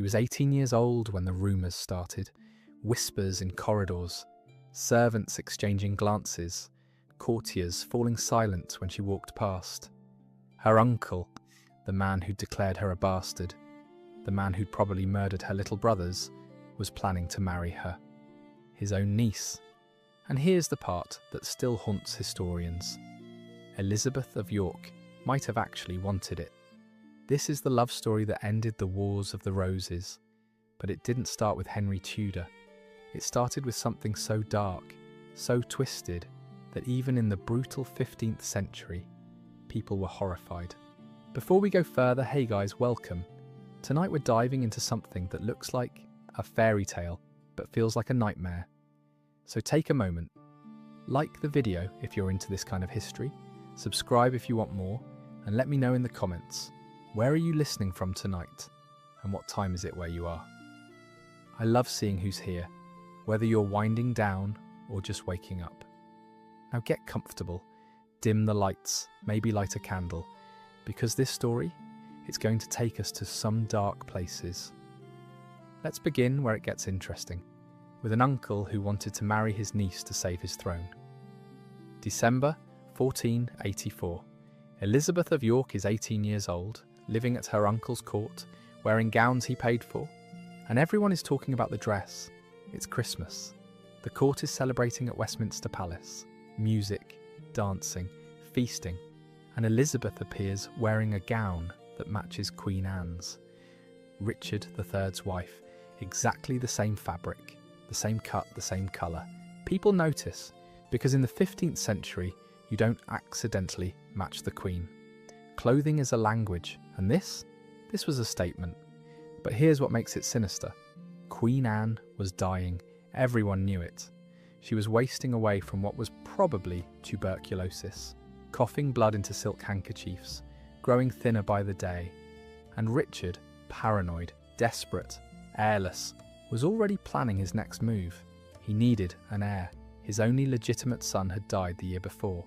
She was 18 years old when the rumours started, whispers in corridors, servants exchanging glances, courtiers falling silent when she walked past. Her uncle, the man who'd declared her a bastard, the man who'd probably murdered her little brothers, was planning to marry her. His own niece. And here's the part that still haunts historians. Elizabeth of York might have actually wanted it. This is the love story that ended the Wars of the Roses, but it didn't start with Henry Tudor. It started with something so dark, so twisted, that even in the brutal 15th century, people were horrified. Before we go further, hey guys, welcome. Tonight we're diving into something that looks like a fairy tale, but feels like a nightmare. So take a moment, like the video if you're into this kind of history, subscribe if you want more, and let me know in the comments, where are you listening from tonight, and what time is it where you are? I love seeing who's here, whether you're winding down or just waking up. Now get comfortable, dim the lights, maybe light a candle, because this story, it's going to take us to some dark places. Let's begin where it gets interesting, with an uncle who wanted to marry his niece to save his throne. December 1484. Elizabeth of York is 18 years old, living at her uncle's court, wearing gowns he paid for, and everyone is talking about the dress. It's Christmas. The court is celebrating at Westminster Palace. Music, dancing, feasting, and Elizabeth appears wearing a gown that matches Queen Anne's. Richard III's wife, exactly the same fabric, the same cut, the same colour. People notice, because in the 15th century, you don't accidentally match the Queen. Clothing is a language, and this was a statement. But here's what makes it sinister. Queen Anne was dying. Everyone knew it. She was wasting away from what was probably tuberculosis, coughing blood into silk handkerchiefs, growing thinner by the day. And Richard, paranoid, desperate, airless, was already planning his next move. He needed an heir. His only legitimate son had died the year before.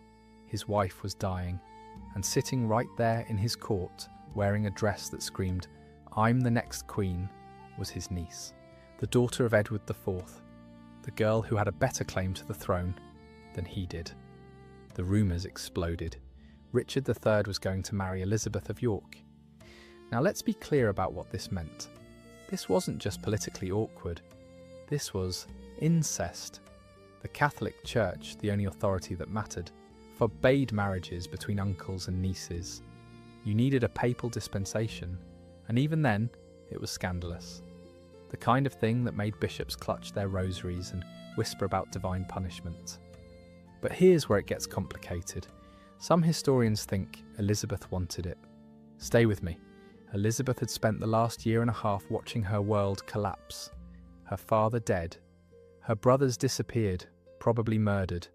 His wife was dying, and sitting right there in his court, wearing a dress that screamed, "I'm the next queen," was his niece, the daughter of Edward IV, the girl who had a better claim to the throne than he did. The rumours exploded. Richard III was going to marry Elizabeth of York. Now let's be clear about what this meant. This wasn't just politically awkward. This was incest. The Catholic Church, the only authority that mattered, forbade marriages between uncles and nieces. You needed a papal dispensation, and even then, it was scandalous. The kind of thing that made bishops clutch their rosaries and whisper about divine punishment. But here's where it gets complicated. Some historians think Elizabeth wanted it. Stay with me. Elizabeth had spent the last year and a half watching her world collapse. Her father dead. Her brothers disappeared, probably murdered.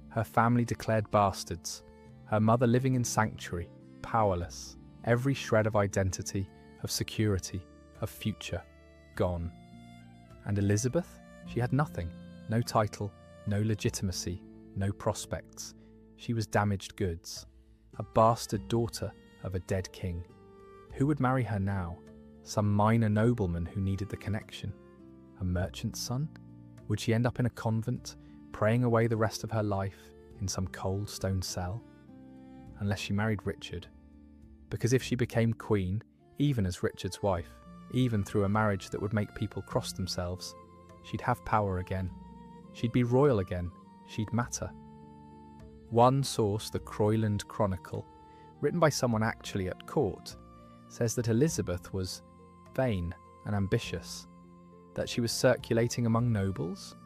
Her family declared bastards. Her mother living in sanctuary, powerless. Every shred of identity, of security, of future, gone. And Elizabeth? She had nothing. No title, no legitimacy, no prospects. She was damaged goods. A bastard daughter of a dead king. Who would marry her now? Some minor nobleman who needed the connection? A merchant's son? Would she end up in a convent, praying away the rest of her life in some cold stone cell? Unless she married Richard. Because if she became queen, even as Richard's wife, even through a marriage that would make people cross themselves, she'd have power again. She'd be royal again. She'd matter. One source, the Croyland Chronicle, written by someone actually at court, says that Elizabeth was vain and ambitious, that she was circulating among nobles,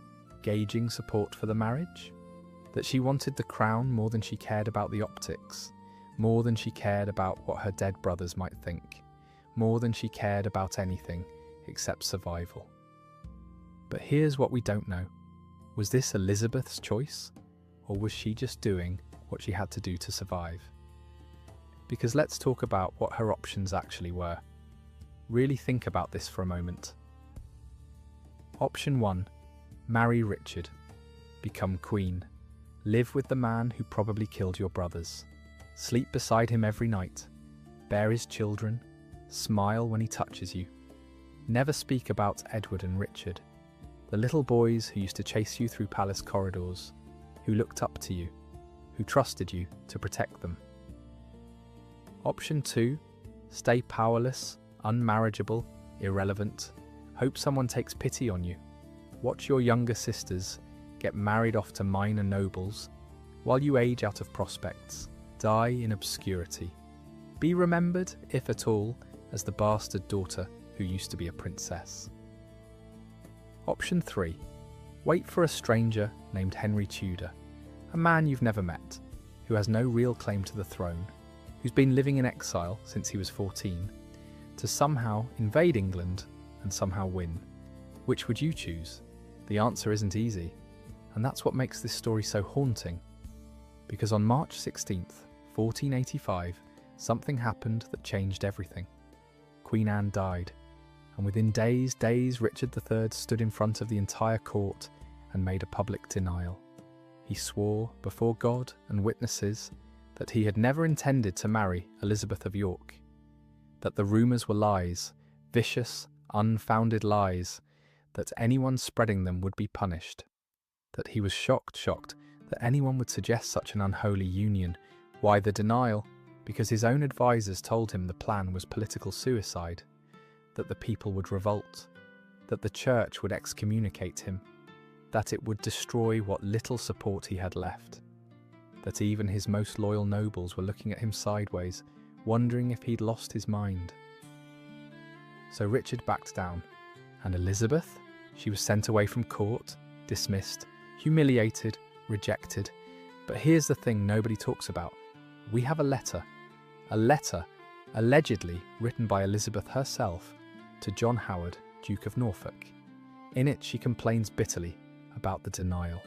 gauging support for the marriage, that she wanted the crown more than she cared about the optics, more than she cared about what her dead brothers might think, more than she cared about anything except survival. But here's what we don't know. Was this Elizabeth's choice, or was she just doing what she had to do to survive? Because let's talk about what her options actually were. Really think about this for a moment. Option 1. Marry Richard. Become queen. Live with the man who probably killed your brothers. Sleep beside him every night. Bear his children. Smile when he touches you. Never speak about Edward and Richard, the little boys who used to chase you through palace corridors, who looked up to you, who trusted you to protect them. Option 2, stay powerless, unmarriageable, irrelevant, hope someone takes pity on you. Watch your younger sisters get married off to minor nobles, while you age out of prospects, die in obscurity. Be remembered, if at all, as the bastard daughter who used to be a princess. Option 3. Wait for a stranger named Henry Tudor, a man you've never met, who has no real claim to the throne, who's been living in exile since he was 14, to somehow invade England and somehow win. Which would you choose? The answer isn't easy, and that's what makes this story so haunting. Because on March 16th, 1485, something happened that changed everything. Queen Anne died, and within days, Richard III stood in front of the entire court and made a public denial. He swore before God and witnesses that he had never intended to marry Elizabeth of York, that the rumours were lies, vicious, unfounded lies, that anyone spreading them would be punished, that he was shocked that anyone would suggest such an unholy union. Why the denial? Because his own advisers told him the plan was political suicide, that the people would revolt, that the church would excommunicate him, that it would destroy what little support he had left, that even his most loyal nobles were looking at him sideways, wondering if he'd lost his mind. So Richard backed down, and Elizabeth? She was sent away from court, dismissed, humiliated, rejected. But here's the thing nobody talks about. We have a letter allegedly written by Elizabeth herself to John Howard, Duke of Norfolk. In it, she complains bitterly about the denial.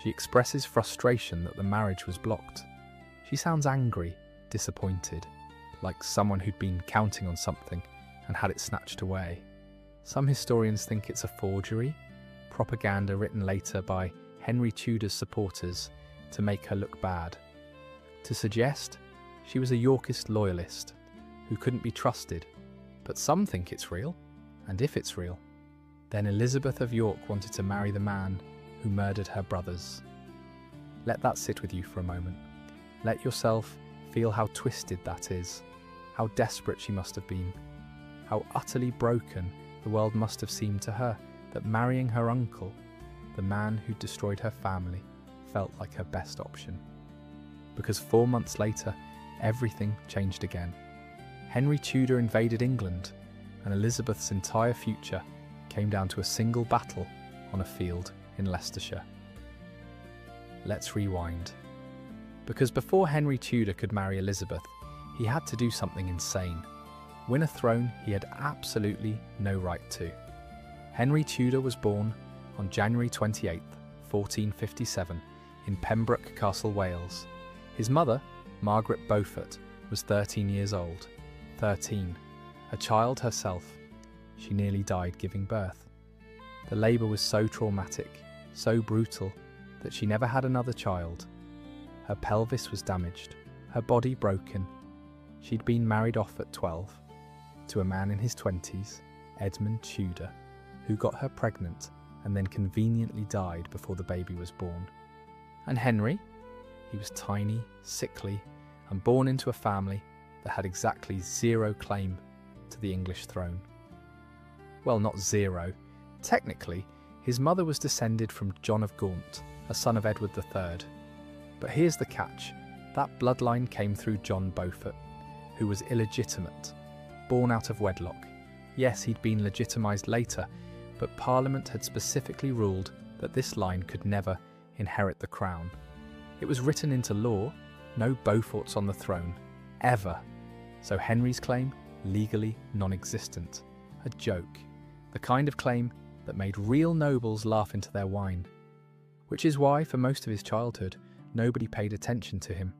She expresses frustration that the marriage was blocked. She sounds angry, disappointed, like someone who'd been counting on something and had it snatched away. Some historians think it's a forgery, propaganda written later by Henry Tudor's supporters to make her look bad, to suggest she was a Yorkist loyalist who couldn't be trusted. But some think it's real, and if it's real, then Elizabeth of York wanted to marry the man who murdered her brothers. Let that sit with you for a moment. Let yourself feel how twisted that is, how desperate she must have been, how utterly broken the world must have seemed to her, that marrying her uncle, the man who destroyed her family, felt like her best option. Because 4 months later, everything changed again. Henry Tudor invaded England, and Elizabeth's entire future came down to a single battle on a field in Leicestershire. Let's rewind. Because before Henry Tudor could marry Elizabeth, he had to do something insane. Win a throne he had absolutely no right to. Henry Tudor was born on January 28, 1457, in Pembroke Castle, Wales. His mother, Margaret Beaufort, was 13 years old. 13. A child herself, she nearly died giving birth. The labour was so traumatic, so brutal, that she never had another child. Her pelvis was damaged, her body broken. She'd been married off at 12 to a man in his 20s, Edmund Tudor, who got her pregnant and then conveniently died before the baby was born. And Henry? He was tiny, sickly, and born into a family that had exactly zero claim to the English throne. Well, not zero. Technically, his mother was descended from John of Gaunt, a son of Edward III. But here's the catch. That bloodline came through John Beaufort, who was illegitimate, born out of wedlock. Yes, he'd been legitimised later, but Parliament had specifically ruled that this line could never inherit the crown. It was written into law, no Beauforts on the throne, ever. So Henry's claim, legally non-existent. A joke. The kind of claim that made real nobles laugh into their wine. Which is why, for most of his childhood, nobody paid attention to him.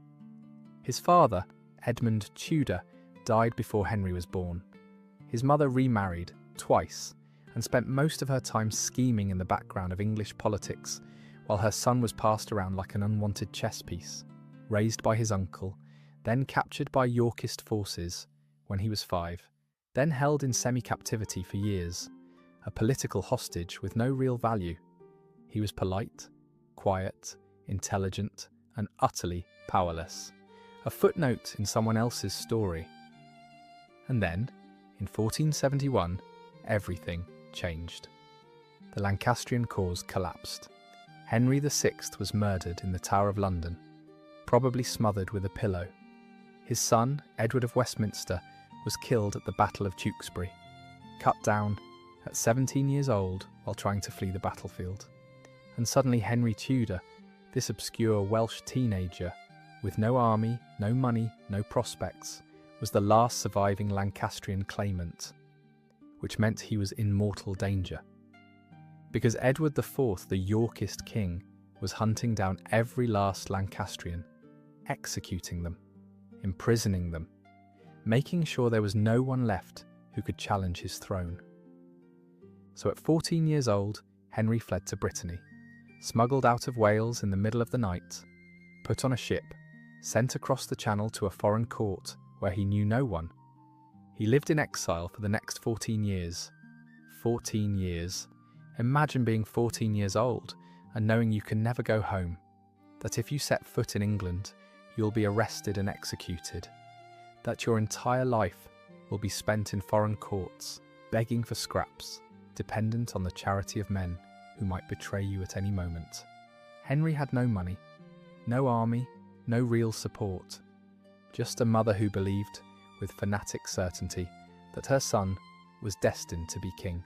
His father, Edmund Tudor, died before Henry was born. His mother remarried, twice, and spent most of her time scheming in the background of English politics, while her son was passed around like an unwanted chess piece, raised by his uncle, then captured by Yorkist forces when he was 5, then held in semi-captivity for years, a political hostage with no real value. He was polite, quiet, intelligent, and utterly powerless, a footnote in someone else's story. And then, in 1471, everything changed. The Lancastrian cause collapsed. Henry VI was murdered in the Tower of London, probably smothered with a pillow. His son, Edward of Westminster, was killed at the Battle of Tewkesbury, cut down at 17 years old while trying to flee the battlefield. And suddenly Henry Tudor, this obscure Welsh teenager, with no army, no money, no prospects, was the last surviving Lancastrian claimant, which meant he was in mortal danger. Because Edward IV, the Yorkist king, was hunting down every last Lancastrian, executing them, imprisoning them, making sure there was no one left who could challenge his throne. So at 14 years old, Henry fled to Brittany, smuggled out of Wales in the middle of the night, put on a ship, sent across the Channel to a foreign court where he knew no one. He lived in exile for the next 14 years. 14 years. Imagine being 14 years old and knowing you can never go home, that if you set foot in England, you'll be arrested and executed, that your entire life will be spent in foreign courts, begging for scraps, dependent on the charity of men who might betray you at any moment. Henry had no money, no army, no real support, just a mother who believed, with fanatic certainty, that her son was destined to be king.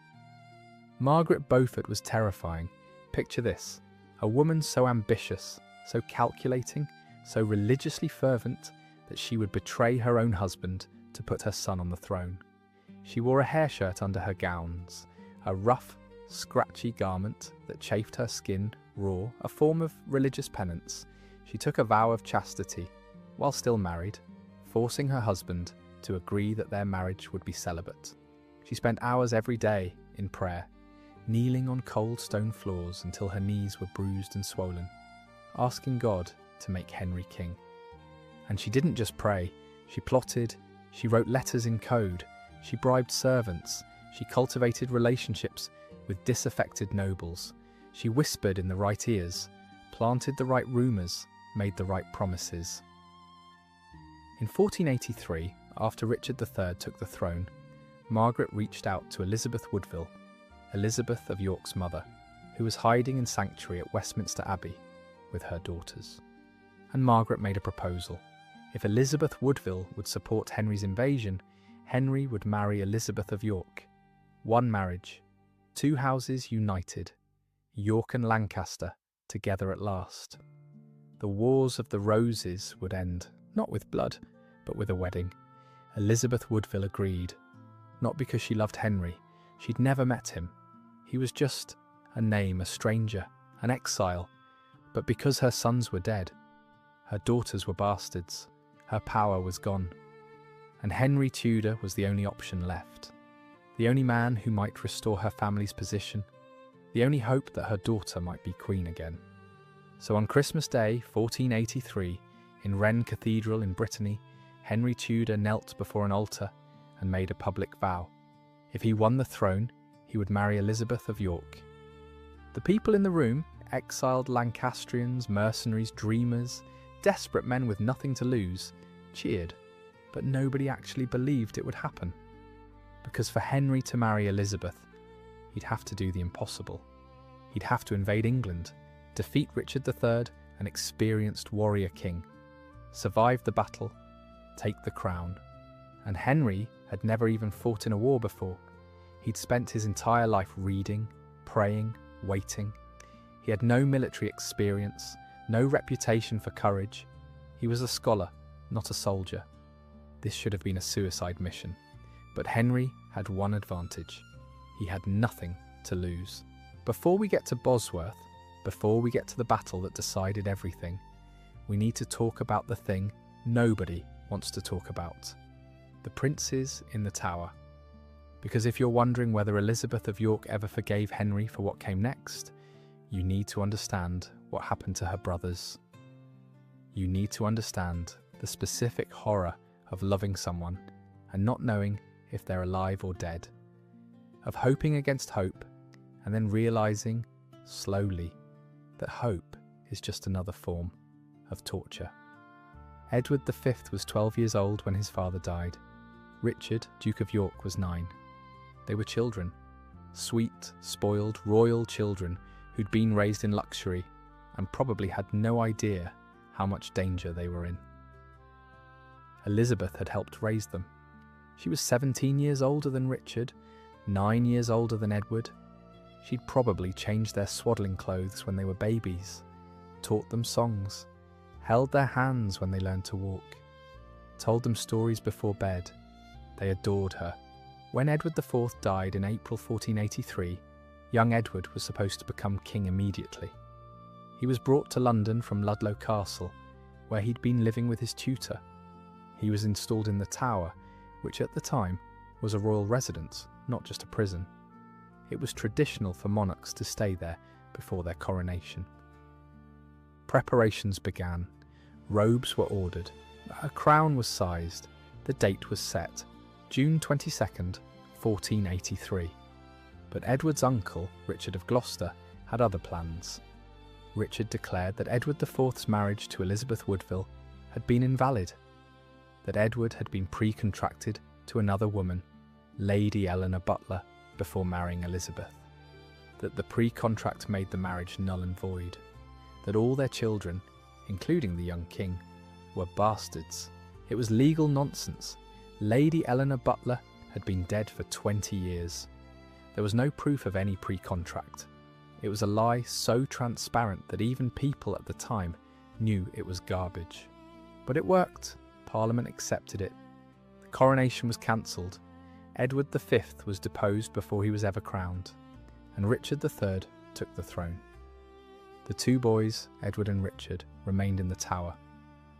Margaret Beaufort was terrifying. Picture this, a woman so ambitious, so calculating, so religiously fervent that she would betray her own husband to put her son on the throne. She wore a hair shirt under her gowns, a rough, scratchy garment that chafed her skin raw, a form of religious penance. She took a vow of chastity, while still married, forcing her husband to agree that their marriage would be celibate. She spent hours every day in prayer, kneeling on cold stone floors until her knees were bruised and swollen, asking God to make Henry king. And she didn't just pray, she plotted, she wrote letters in code, she bribed servants, she cultivated relationships with disaffected nobles, she whispered in the right ears, planted the right rumours, made the right promises. In 1483, after Richard III took the throne, Margaret reached out to Elizabeth Woodville, Elizabeth of York's mother, who was hiding in sanctuary at Westminster Abbey with her daughters. And Margaret made a proposal. If Elizabeth Woodville would support Henry's invasion, Henry would marry Elizabeth of York. One marriage, two houses united, York and Lancaster together at last. The Wars of the Roses would end, not with blood, but with a wedding. Elizabeth Woodville agreed, not because she loved Henry. She'd never met him. He was just a name, a stranger, an exile, but because her sons were dead, her daughters were bastards, her power was gone, and Henry Tudor was the only option left, the only man who might restore her family's position, the only hope that her daughter might be queen again. So on Christmas Day, 1483, in Wren Cathedral in Brittany, Henry Tudor knelt before an altar and made a public vow. If he won the throne, he would marry Elizabeth of York. The people in the room, exiled Lancastrians, mercenaries, dreamers, desperate men with nothing to lose, cheered, but nobody actually believed it would happen. Because for Henry to marry Elizabeth, he'd have to do the impossible. He'd have to invade England, defeat Richard III, an experienced warrior king, survive the battle, take the crown. And Henry had never even fought in a war before. He'd spent his entire life reading, praying, waiting. He had no military experience, no reputation for courage. He was a scholar, not a soldier. This should have been a suicide mission. But Henry had one advantage. He had nothing to lose. Before we get to Bosworth, before we get to the battle that decided everything, we need to talk about the thing nobody wants to talk about. The princes in the Tower. Because if you're wondering whether Elizabeth of York ever forgave Henry for what came next, you need to understand what happened to her brothers. You need to understand the specific horror of loving someone and not knowing if they're alive or dead, of hoping against hope and then realizing, slowly, that hope is just another form of torture. Edward V was 12 years old when his father died. Richard, Duke of York, was 9. They were children, sweet, spoiled, royal children who'd been raised in luxury and probably had no idea how much danger they were in. Elizabeth had helped raise them. She was 17 years older than Richard, 9 years older than Edward. She'd probably changed their swaddling clothes when they were babies, taught them songs, held their hands when they learned to walk, told them stories before bed. They adored her. When Edward IV died in April 1483, young Edward was supposed to become king immediately. He was brought to London from Ludlow Castle, where he'd been living with his tutor. He was installed in the Tower, which at the time was a royal residence, not just a prison. It was traditional for monarchs to stay there before their coronation. Preparations began. Robes were ordered. A crown was sized. The date was set, June 22nd, 1483. But Edward's uncle, Richard of Gloucester, had other plans. Richard declared that Edward IV's marriage to Elizabeth Woodville had been invalid, that Edward had been pre-contracted to another woman, Lady Eleanor Butler, before marrying Elizabeth, that the pre-contract made the marriage null and void, that all their children, including the young king, were bastards. It was legal nonsense. Lady Eleanor Butler had been dead for 20 years. There was no proof of any pre-contract. It was a lie so transparent that even people at the time knew it was garbage. But it worked. Parliament accepted it. The coronation was cancelled. Edward V was deposed before he was ever crowned, and Richard III took the throne. The two boys, Edward and Richard, remained in the Tower.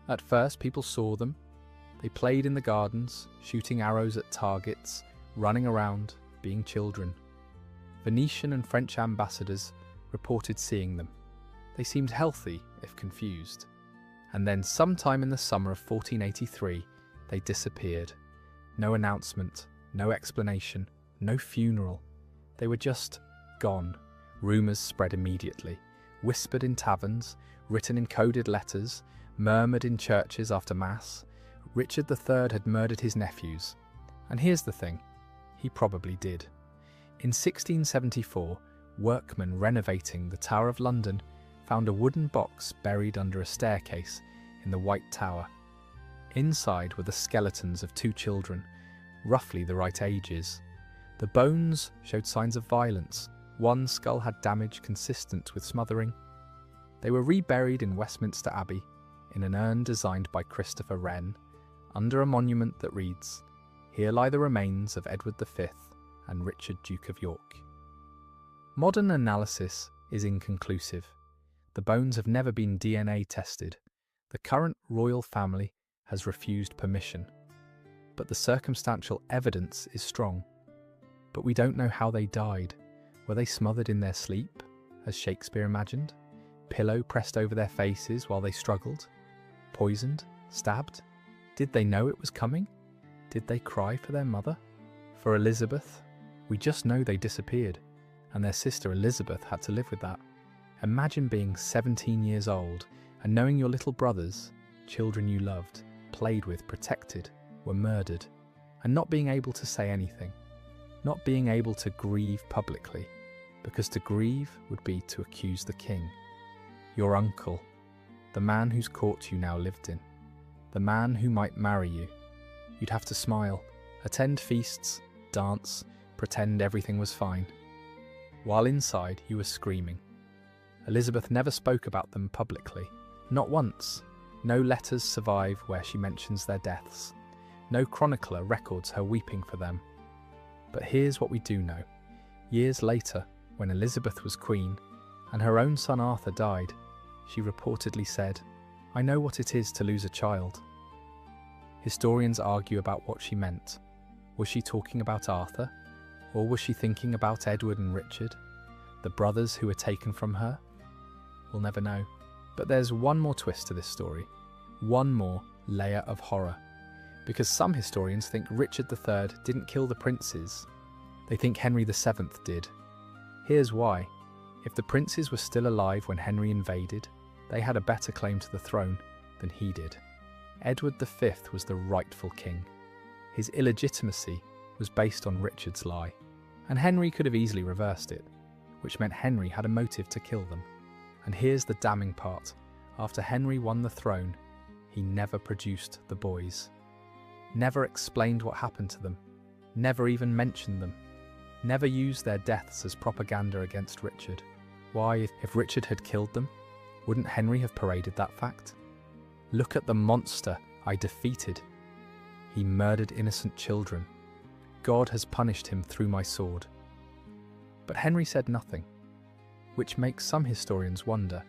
At first, people saw them. They played in the gardens, shooting arrows at targets, running around, being children. Venetian and French ambassadors reported seeing them. They seemed healthy, if confused. And then sometime in the summer of 1483, they disappeared. No announcement, no explanation, no funeral. They were just gone. Rumours spread immediately, whispered in taverns, written in coded letters, murmured in churches after Mass. Richard III had murdered his nephews. And here's the thing, he probably did. In 1674, workmen renovating the Tower of London found a wooden box buried under a staircase in the White Tower. Inside were the skeletons of 2 children, roughly the right ages. The bones showed signs of violence. One skull had damage consistent with smothering. They were reburied in Westminster Abbey in an urn designed by Christopher Wren, under a monument that reads, "Here lie the remains of Edward V and Richard, Duke of York." Modern analysis is inconclusive. The bones have never been DNA tested. The current royal family has refused permission. But the circumstantial evidence is strong. But we don't know how they died. Were they smothered in their sleep, as Shakespeare imagined? Pillow pressed over their faces while they struggled? Poisoned? Stabbed? Did they know it was coming? Did they cry for their mother? For Elizabeth? We just know they disappeared, and their sister Elizabeth had to live with that. Imagine being 17 years old and knowing your little brothers, children you loved, played with, protected, were murdered, and not being able to say anything, not being able to grieve publicly, because to grieve would be to accuse the king, your uncle, the man whose court you now lived in, the man who might marry you. You'd have to smile, attend feasts, dance, pretend everything was fine. While inside, you were screaming. Elizabeth never spoke about them publicly, not once. No letters survive where she mentions their deaths. No chronicler records her weeping for them. But here's what we do know. Years later, when Elizabeth was queen, and her own son Arthur died, she reportedly said, "I know what it is to lose a child." Historians argue about what she meant. Was she talking about Arthur? Or was she thinking about Edward and Richard, the brothers who were taken from her? We'll never know. But there's one more twist to this story. One more layer of horror. Because some historians think Richard III didn't kill the princes. They think Henry VII did. Here's why. If the princes were still alive when Henry invaded, they had a better claim to the throne than he did. Edward V was the rightful king. His illegitimacy was based on Richard's lie, and Henry could have easily reversed it, which meant Henry had a motive to kill them. And here's the damning part. After Henry won the throne, he never produced the boys. Never explained what happened to them. Never even mentioned them. Never used their deaths as propaganda against Richard. Why, if Richard had killed them, wouldn't Henry have paraded that fact? Look at the monster I defeated. He murdered innocent children. God has punished him through my sword. But Henry said nothing, which makes some historians wonder,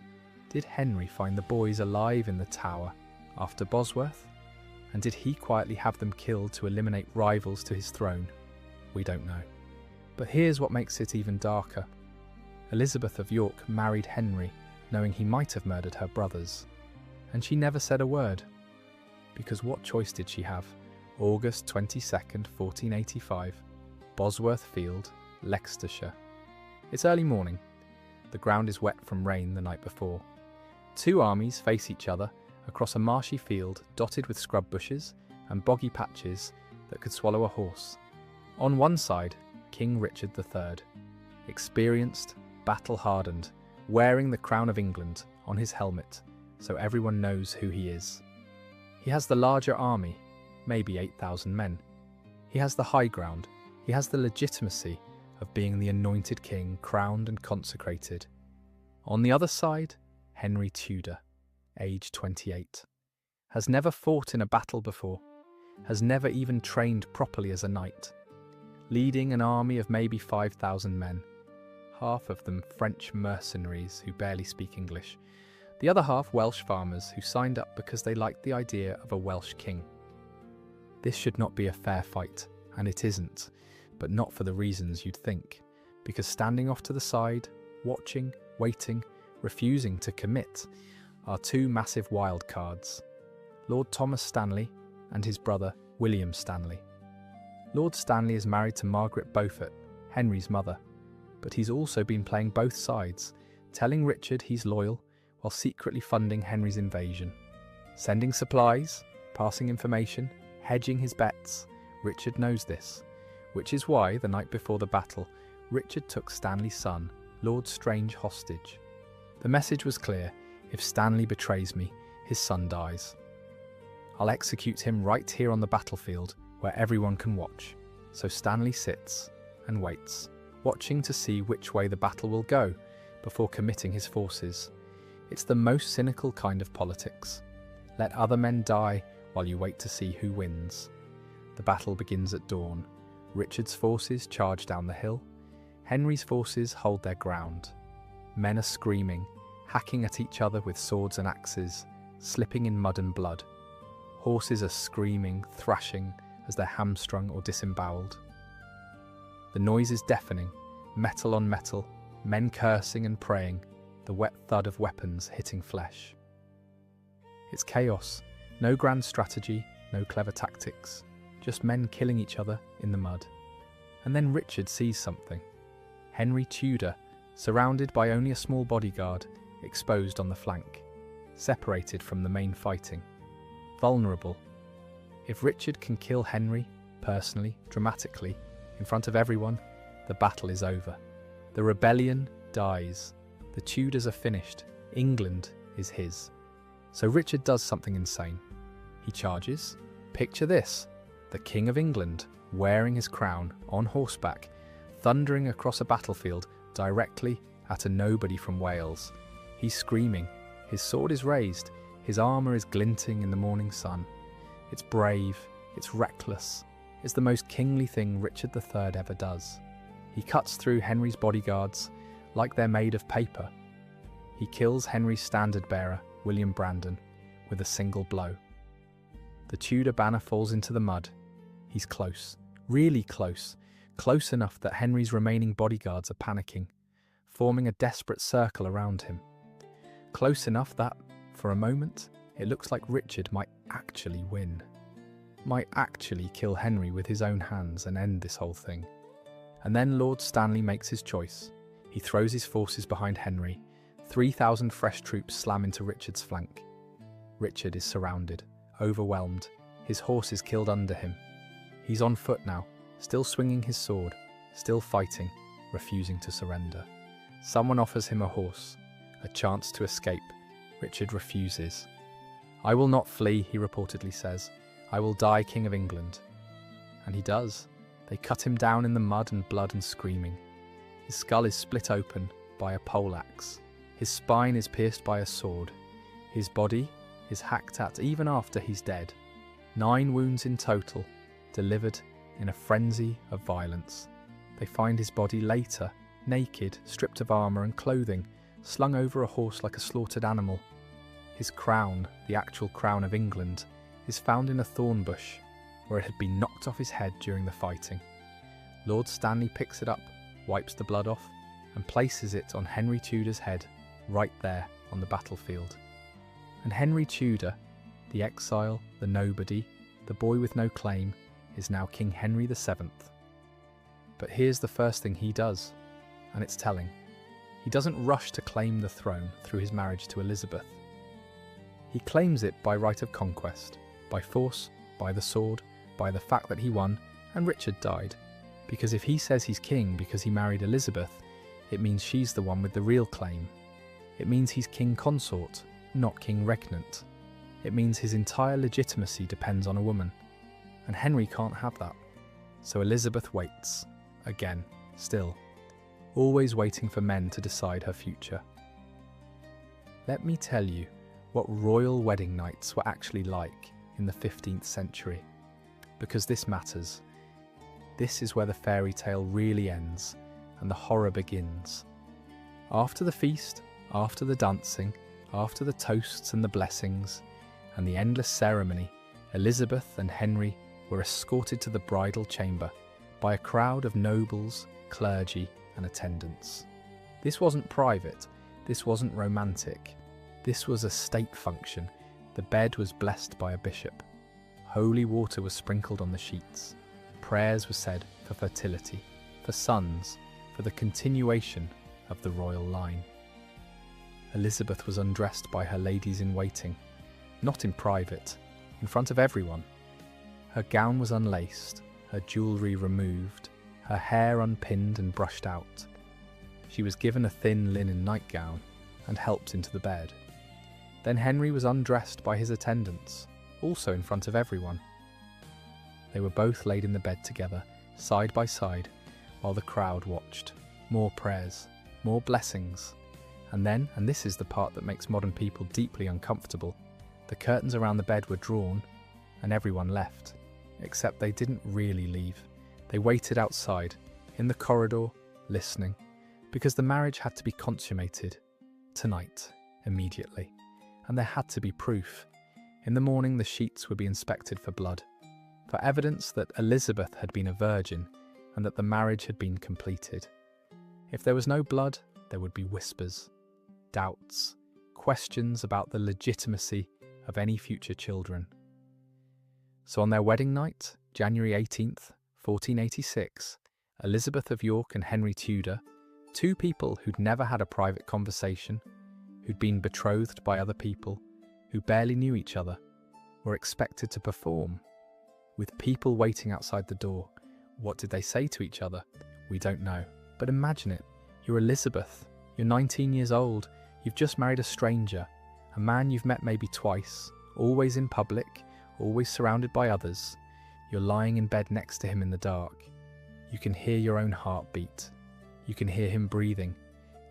did Henry find the boys alive in the Tower after Bosworth? And did he quietly have them killed to eliminate rivals to his throne? We don't know. But here's what makes it even darker. Elizabeth of York married Henry, knowing he might have murdered her brothers. And she never said a word. Because what choice did she have? August 22nd, 1485, Bosworth Field, Leicestershire. It's early morning. The ground is wet from rain the night before. Two armies face each other across a marshy field dotted with scrub bushes and boggy patches that could swallow a horse. On one side, King Richard III, experienced, battle-hardened, wearing the crown of England on his helmet so everyone knows who he is. He has the larger army, maybe 8,000 men. He has the high ground. He has the legitimacy of being the anointed king, crowned and consecrated. On the other side, Henry Tudor, age 28, has never fought in a battle before, has never even trained properly as a knight, leading an army of maybe 5,000 men, half of them French mercenaries who barely speak English, the other half Welsh farmers who signed up because they liked the idea of a Welsh king. This should not be a fair fight, and it isn't, but not for the reasons you'd think, because standing off to the side, watching, waiting, refusing to commit, are two massive wild cards, Lord Thomas Stanley and his brother William Stanley. Lord Stanley is married to Margaret Beaufort, Henry's mother, but he's also been playing both sides, telling Richard he's loyal while secretly funding Henry's invasion. Sending supplies, passing information, hedging his bets. Richard knows this, which is why, the night before the battle, Richard took Stanley's son, Lord Strange, hostage. The message was clear: if Stanley betrays me, his son dies. I'll execute him right here on the battlefield, where everyone can watch. So Stanley sits and waits, watching to see which way the battle will go before committing his forces. It's the most cynical kind of politics. Let other men die while you wait to see who wins. The battle begins at dawn. Richard's forces charge down the hill. Henry's forces hold their ground. Men are screaming, hacking at each other with swords and axes, slipping in mud and blood. Horses are screaming, thrashing as they're hamstrung or disemboweled. The noise is deafening, metal on metal, men cursing and praying, the wet thud of weapons hitting flesh. It's chaos, no grand strategy, no clever tactics, just men killing each other in the mud. And then Richard sees something. Henry Tudor, surrounded by only a small bodyguard, exposed on the flank, separated from the main fighting, vulnerable. If Richard can kill Henry, personally, dramatically, in front of everyone, the battle is over. The rebellion dies. The Tudors are finished. England is his. So Richard does something insane. He charges. Picture this: the King of England, wearing his crown, on horseback, thundering across a battlefield directly at a nobody from Wales. He's screaming. His sword is raised. His armour is glinting in the morning sun. It's brave. It's reckless. It's the most kingly thing Richard III ever does. He cuts through Henry's bodyguards like they're made of paper. He kills Henry's standard-bearer, William Brandon, with a single blow. The Tudor banner falls into the mud. He's close, really close, close enough that Henry's remaining bodyguards are panicking, forming a desperate circle around him. Close enough that, for a moment, it looks like Richard might actually win. might actually kill Henry with his own hands and end this whole thing. And then Lord Stanley makes his choice. He throws his forces behind Henry. 3,000 fresh troops slam into Richard's flank. Richard is surrounded, overwhelmed. His horse is killed under him. He's on foot now, still swinging his sword, still fighting, refusing to surrender. Someone offers him a horse, a chance to escape. Richard refuses. "I will not flee," he reportedly says. "I will die King of England." And he does. They cut him down in the mud and blood and screaming. His skull is split open by a poleaxe. His spine is pierced by a sword. His body is hacked at even after he's dead. 9 wounds in total, delivered in a frenzy of violence. They find his body later, naked, stripped of armour and clothing, slung over a horse like a slaughtered animal. His crown, the actual crown of England, is found in a thorn bush, where it had been knocked off his head during the fighting. Lord Stanley picks it up, wipes the blood off, and places it on Henry Tudor's head, right there on the battlefield. And Henry Tudor, the exile, the nobody, the boy with no claim, is now King Henry VII. But here's the first thing he does, and it's telling. He doesn't rush to claim the throne through his marriage to Elizabeth. He claims it by right of conquest, by force, by the sword, by the fact that he won and Richard died. Because if he says he's king because he married Elizabeth, it means she's the one with the real claim. It means he's king consort, not king regnant. It means his entire legitimacy depends on a woman. And Henry can't have that. So Elizabeth waits, again, still, always waiting for men to decide her future. Let me tell you what royal wedding nights were actually like in the 15th century, because this matters. This is where the fairy tale really ends and the horror begins. After the feast, after the dancing, after the toasts and the blessings, and the endless ceremony, Elizabeth and Henry were escorted to the bridal chamber by a crowd of nobles, clergy, and attendants. This wasn't private, this wasn't romantic. This was a state function. The bed was blessed by a bishop. Holy water was sprinkled on the sheets. Prayers were said for fertility, for sons, for the continuation of the royal line. Elizabeth was undressed by her ladies-in-waiting, not in private, in front of everyone. Her gown was unlaced, her jewellery removed, her hair unpinned and brushed out. She was given a thin linen nightgown and helped into the bed. Then Henry was undressed by his attendants, also in front of everyone. They were both laid in the bed together, side by side, while the crowd watched. More prayers, more blessings. And then, and this is the part that makes modern people deeply uncomfortable, the curtains around the bed were drawn and everyone left. Except they didn't really leave. They waited outside, in the corridor, listening, because the marriage had to be consummated. Tonight, immediately. And there had to be proof. In the morning the sheets would be inspected for blood, for evidence that Elizabeth had been a virgin and that the marriage had been completed. If there was no blood, there would be whispers, doubts, questions about the legitimacy of any future children. So on their wedding night, January 18th, 1486, Elizabeth of York and Henry Tudor, 2 people who'd never had a private conversation, who'd been betrothed by other people, who barely knew each other, were expected to perform. With people waiting outside the door, what did they say to each other? We don't know. But imagine it. You're Elizabeth. You're 19 years old. You've just married a stranger, a man you've met maybe twice, always in public, always surrounded by others. You're lying in bed next to him in the dark. You can hear your own heartbeat. You can hear him breathing.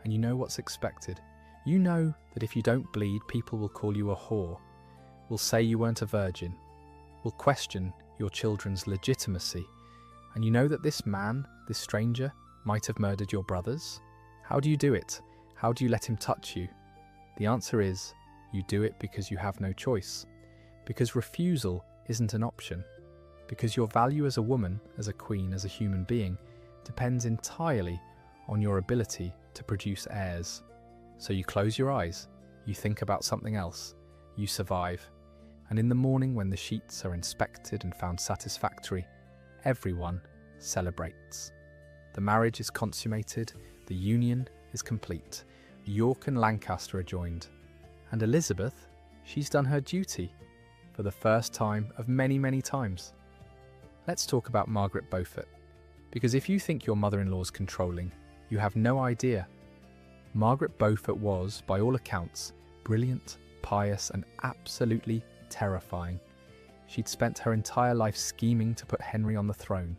And you know what's expected. You know that if you don't bleed, people will call you a whore, will say you weren't a virgin, will question your children's legitimacy. And you know that this man, this stranger, might have murdered your brothers. How do you do it? How do you let him touch you? The answer is, you do it because you have no choice. Because refusal isn't an option. Because your value as a woman, as a queen, as a human being, depends entirely on your ability to produce heirs. So you close your eyes, you think about something else, you survive, and in the morning when the sheets are inspected and found satisfactory, everyone celebrates. The marriage is consummated, the union is complete. York and Lancaster are joined. And Elizabeth, she's done her duty for the first time of many, many times. Let's talk about Margaret Beaufort, because if you think your mother-in-law's controlling, you have no idea. Margaret Beaufort was, by all accounts, brilliant, pious, and absolutely terrifying. She'd spent her entire life scheming to put Henry on the throne.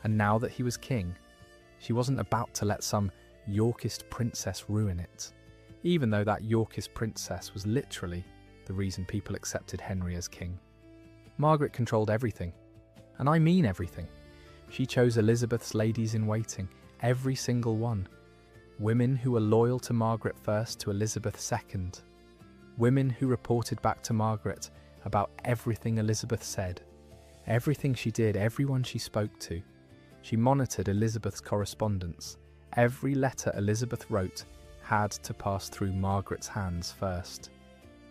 And now that he was king, she wasn't about to let some Yorkist princess ruin it, even though that Yorkist princess was literally the reason people accepted Henry as king. Margaret controlled everything, and I mean everything. She chose Elizabeth's ladies-in-waiting, every single one. Women who were loyal to Margaret first to Elizabeth second. Women who reported back to Margaret about everything Elizabeth said, everything she did, everyone she spoke to. She monitored Elizabeth's correspondence. Every letter Elizabeth wrote had to pass through Margaret's hands first.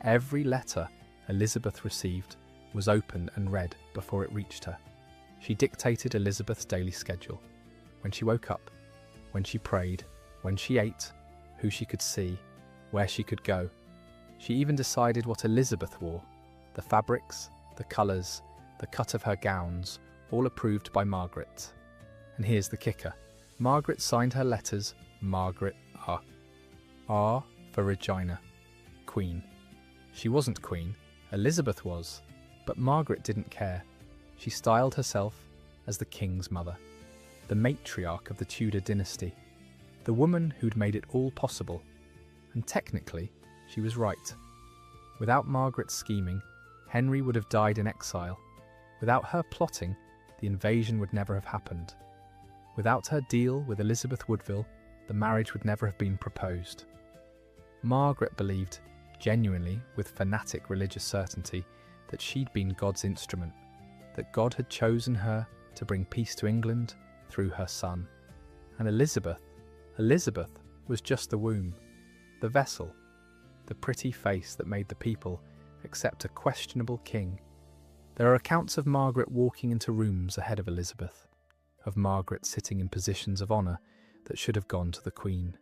Every letter Elizabeth received was opened and read before it reached her. She dictated Elizabeth's daily schedule. When she woke up, when she prayed, when she ate, who she could see, where she could go. She even decided what Elizabeth wore, the fabrics, the colours, the cut of her gowns, all approved by Margaret. And here's the kicker. Margaret signed her letters Margaret R. R for Regina, Queen. She wasn't Queen, Elizabeth was, but Margaret didn't care. She styled herself as the King's mother, the matriarch of the Tudor dynasty, the woman who'd made it all possible. And technically, she was right. Without Margaret's scheming, Henry would have died in exile. Without her plotting, the invasion would never have happened. Without her deal with Elizabeth Woodville, the marriage would never have been proposed. Margaret believed, genuinely, with fanatic religious certainty, that she'd been God's instrument, that God had chosen her to bring peace to England through her son. And Elizabeth was just the womb, the vessel, the pretty face that made the people accept a questionable king. There are accounts of Margaret walking into rooms ahead of Elizabeth, of Margaret sitting in positions of honour that should have gone to the Queen,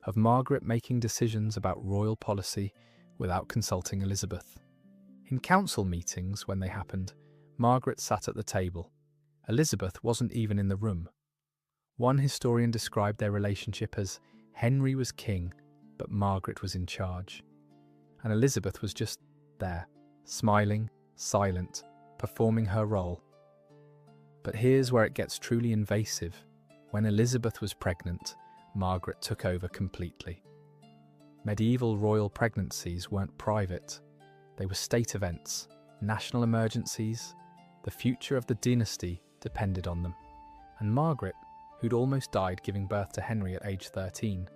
of Margaret making decisions about royal policy without consulting Elizabeth. In council meetings, when they happened, Margaret sat at the table. Elizabeth wasn't even in the room. One historian described their relationship as Henry was king, but Margaret was in charge. And Elizabeth was just there, smiling, silent, performing her role. But here's where it gets truly invasive. When Elizabeth was pregnant, Margaret took over completely. Medieval royal pregnancies weren't private. They were state events, national emergencies. The future of the dynasty depended on them. And Margaret, who'd almost died giving birth to Henry at age 13,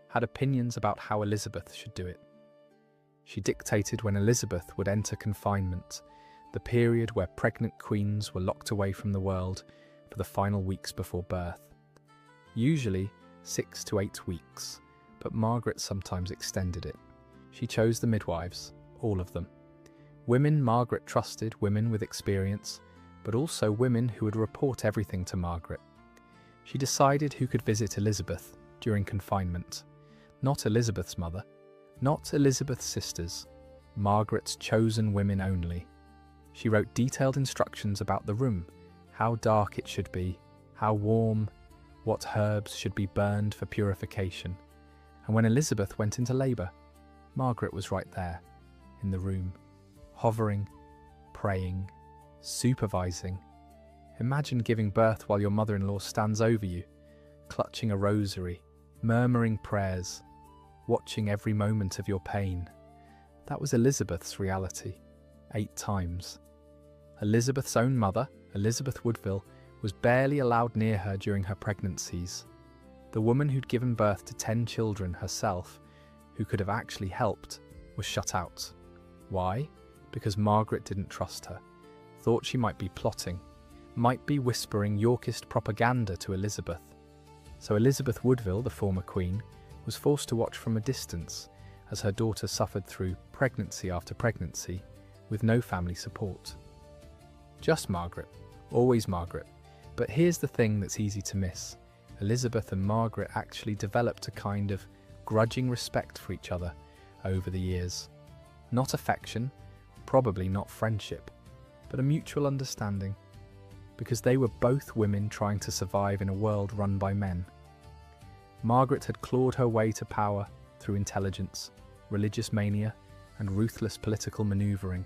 had opinions about how Elizabeth should do it. She dictated when Elizabeth would enter confinement, the period where pregnant queens were locked away from the world for the final weeks before birth. Usually 6 to 8 weeks, but Margaret sometimes extended it. She chose the midwives, all of them. Women Margaret trusted, women with experience, but also women who would report everything to Margaret. She decided who could visit Elizabeth during confinement. Not Elizabeth's mother, not Elizabeth's sisters, Margaret's chosen women only. She wrote detailed instructions about the room, how dark it should be, how warm, what herbs should be burned for purification. And when Elizabeth went into labour, Margaret was right there, in the room, hovering, praying, supervising. Imagine giving birth while your mother-in-law stands over you, clutching a rosary, murmuring prayers, watching every moment of your pain. That was Elizabeth's reality, 8 times. Elizabeth's own mother, Elizabeth Woodville, was barely allowed near her during her pregnancies. The woman who'd given birth to 10 children herself, who could have actually helped, was shut out. Why? Because Margaret didn't trust her, thought she might be plotting, might be whispering Yorkist propaganda to Elizabeth. So Elizabeth Woodville, the former queen, was forced to watch from a distance as her daughter suffered through pregnancy after pregnancy with no family support. Just Margaret, always Margaret. But here's the thing that's easy to miss. Elizabeth and Margaret actually developed a kind of grudging respect for each other over the years. Not affection, probably not friendship, but a mutual understanding, because they were both women trying to survive in a world run by men. Margaret had clawed her way to power through intelligence, religious mania, and ruthless political manoeuvring.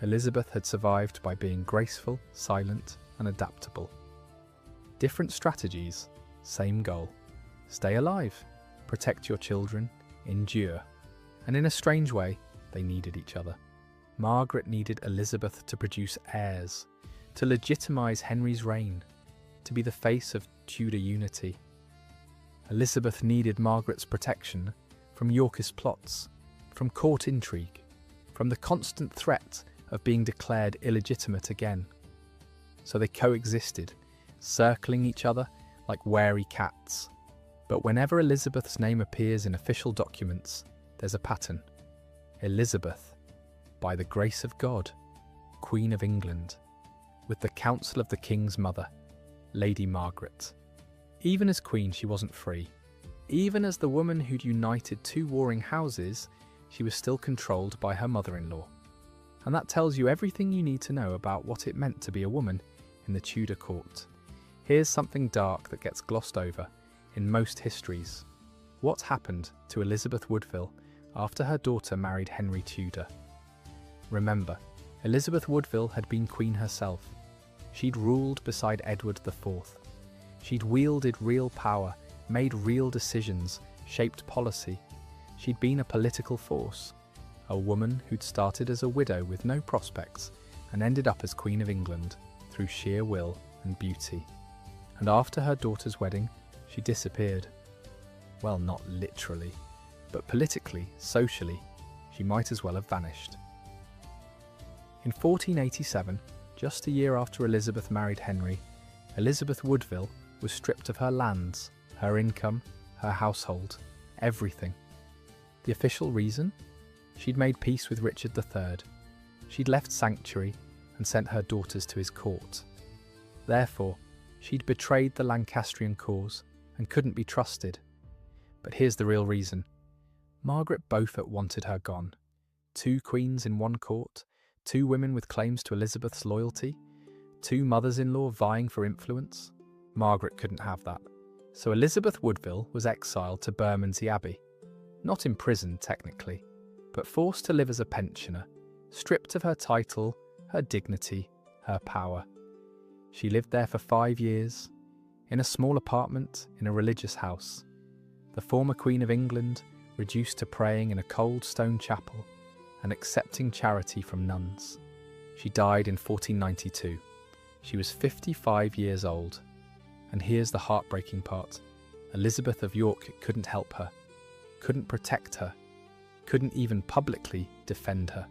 Elizabeth had survived by being graceful, silent, and adaptable. Different strategies, same goal. Stay alive, protect your children, endure. And in a strange way, they needed each other. Margaret needed Elizabeth to produce heirs, to legitimise Henry's reign, to be the face of Tudor unity. Elizabeth needed Margaret's protection from Yorkist plots, from court intrigue, from the constant threat of being declared illegitimate again. So they coexisted, circling each other like wary cats. But whenever Elizabeth's name appears in official documents, there's a pattern. Elizabeth, by the grace of God, Queen of England, with the counsel of the King's mother, Lady Margaret. Even as Queen, she wasn't free. Even as the woman who'd united two warring houses, she was still controlled by her mother-in-law. And that tells you everything you need to know about what it meant to be a woman in the Tudor court. Here's something dark that gets glossed over in most histories. What happened to Elizabeth Woodville after her daughter married Henry Tudor? Remember, Elizabeth Woodville had been queen herself. She'd ruled beside Edward IV. She'd wielded real power, made real decisions, shaped policy. She'd been a political force, a woman who'd started as a widow with no prospects and ended up as Queen of England through sheer will and beauty. And after her daughter's wedding, she disappeared. Well, not literally, but politically, socially, she might as well have vanished. In 1487, just a year after Elizabeth married Henry, Elizabeth Woodville was stripped of her lands, her income, her household, everything. The official reason? She'd made peace with Richard III. She'd left sanctuary and sent her daughters to his court. Therefore, she'd betrayed the Lancastrian cause and couldn't be trusted. But here's the real reason. Margaret Beaufort wanted her gone. Two queens in one court, two women with claims to Elizabeth's loyalty, two mothers-in-law vying for influence. Margaret couldn't have that. So Elizabeth Woodville was exiled to Bermondsey Abbey. Not imprisoned, technically, but forced to live as a pensioner, stripped of her title, her dignity, her power. She lived there for 5 years, in a small apartment in a religious house. The former Queen of England reduced to praying in a cold stone chapel and accepting charity from nuns. She died in 1492. She was 55 years old. And here's the heartbreaking part. Elizabeth of York couldn't help her, couldn't protect her, couldn't even publicly defend her.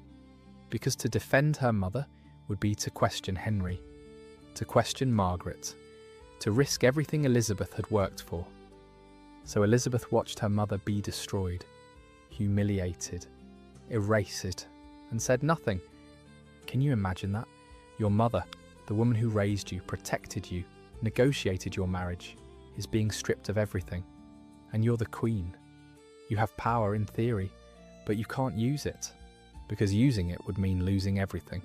Because to defend her mother would be to question Henry, to question Margaret, to risk everything Elizabeth had worked for. So Elizabeth watched her mother be destroyed, humiliated, erased, and said nothing. Can you imagine that? Your mother, the woman who raised you, protected you, negotiated your marriage, is being stripped of everything. And you're the queen. You have power in theory, but you can't use it, because using it would mean losing everything.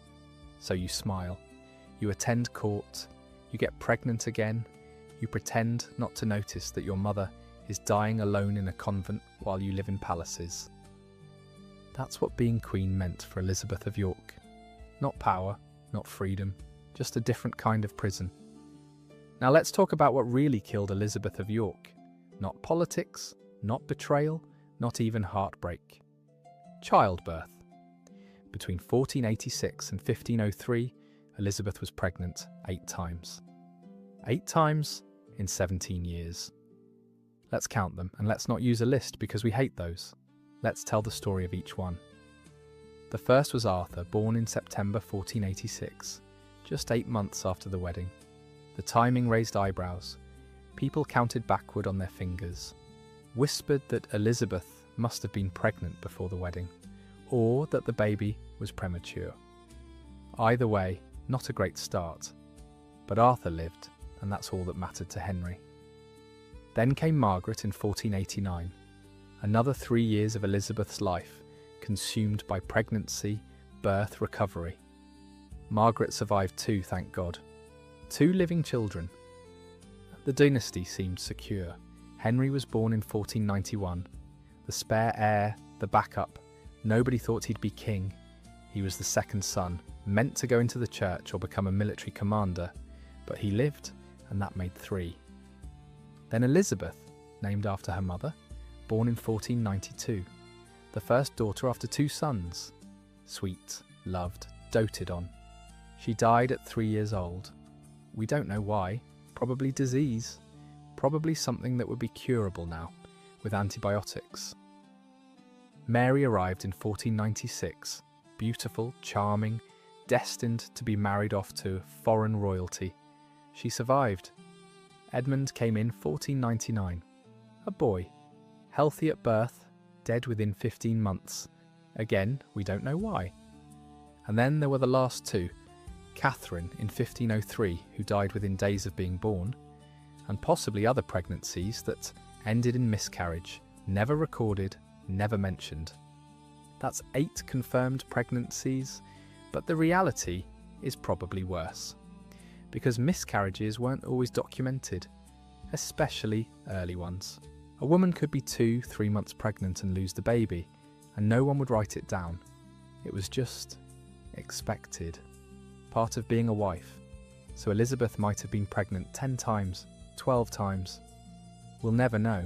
So you smile, you attend court, you get pregnant again, you pretend not to notice that your mother is dying alone in a convent while you live in palaces. That's what being queen meant for Elizabeth of York. Not power, not freedom, just a different kind of prison. Now let's talk about what really killed Elizabeth of York. Not politics, not betrayal, not even heartbreak. Childbirth. Between 1486 and 1503, Elizabeth was pregnant 8 times. 8 times in 17 years. Let's count them, and let's not use a list because we hate those. Let's tell the story of each one. The first was Arthur, born in September 1486, just 8 months after the wedding. The timing raised eyebrows. People counted backward on their fingers, whispered that Elizabeth must have been pregnant before the wedding, or that the baby was premature. Either way, not a great start. But Arthur lived, and that's all that mattered to Henry. Then came Margaret in 1489, another 3 years of Elizabeth's life, consumed by pregnancy, birth, recovery. Margaret survived too, thank God. 2 living children. The dynasty seemed secure. Henry was born in 1491. The spare heir, the backup. Nobody thought he'd be king. He was the second son, meant to go into the church or become a military commander, but he lived, and that made 3. Then Elizabeth, named after her mother, born in 1492, the first daughter after 2 sons. Sweet, loved, doted on. She died at 3 years old. We don't know why, probably disease, probably something that would be curable now, with antibiotics. Mary arrived in 1496, beautiful, charming, destined to be married off to foreign royalty. She survived. Edmund came in 1499. A boy, healthy at birth, dead within 15 months. Again, we don't know why. And then there were the last 2, Catherine in 1503, who died within days of being born, and possibly other pregnancies that ended in miscarriage, never recorded, never mentioned. That's 8 confirmed pregnancies, but the reality is probably worse. Because miscarriages weren't always documented, especially early ones. A woman could be 2-3 months pregnant and lose the baby, and no one would write it down. It was just expected. Part of being a wife. So Elizabeth might have been pregnant 10 times, 12 times. We'll never know.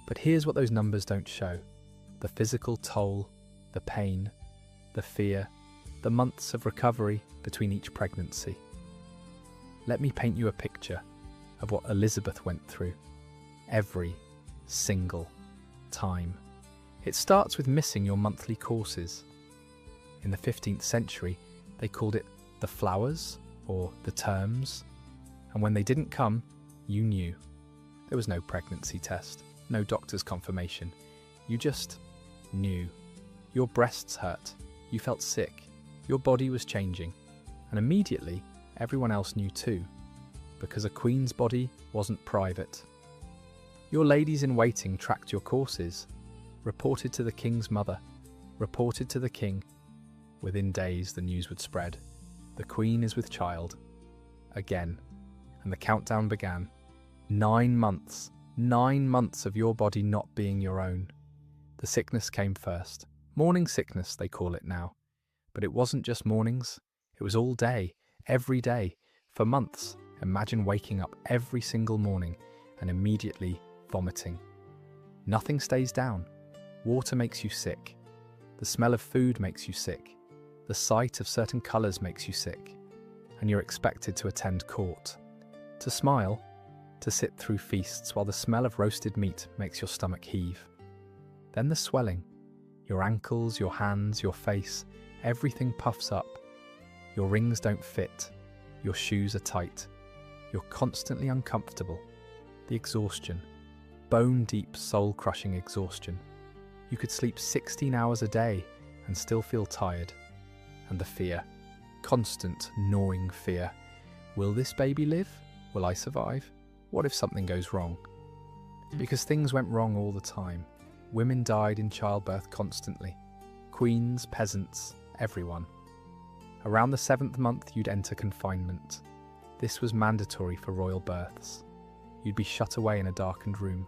But here's what those numbers don't show. The physical toll, the pain, the fear, the months of recovery between each pregnancy. Let me paint you a picture of what Elizabeth went through. Every single time. It starts with missing your monthly courses. In the 15th century, they called it the flowers or the terms, and when they didn't come, you knew. There was no pregnancy test, no doctor's confirmation. You just knew. Your breasts hurt, you felt sick, your body was changing, and immediately everyone else knew too, because a queen's body wasn't private. Your ladies in waiting tracked your courses, reported to the king's mother, reported to the king. Within days the news would spread. The queen is with child. Again. And the countdown began. 9 months. 9 months of your body not being your own. The sickness came first. Morning sickness, they call it now. But it wasn't just mornings. It was all day, every day, for months. Imagine waking up every single morning and immediately vomiting. Nothing stays down. Water makes you sick. The smell of food makes you sick. The sight of certain colours makes you sick. And you're expected to attend court. To smile, to sit through feasts while the smell of roasted meat makes your stomach heave. Then the swelling. Your ankles, your hands, your face, everything puffs up. Your rings don't fit. Your shoes are tight. You're constantly uncomfortable. The exhaustion. Bone-deep, soul-crushing exhaustion. You could sleep 16 hours a day and still feel tired. And the fear. Constant, gnawing fear. Will this baby live? Will I survive? What if something goes wrong? Because things went wrong all the time. Women died in childbirth constantly. Queens, peasants, everyone. Around the 7th month you'd enter confinement. This was mandatory for royal births. You'd be shut away in a darkened room.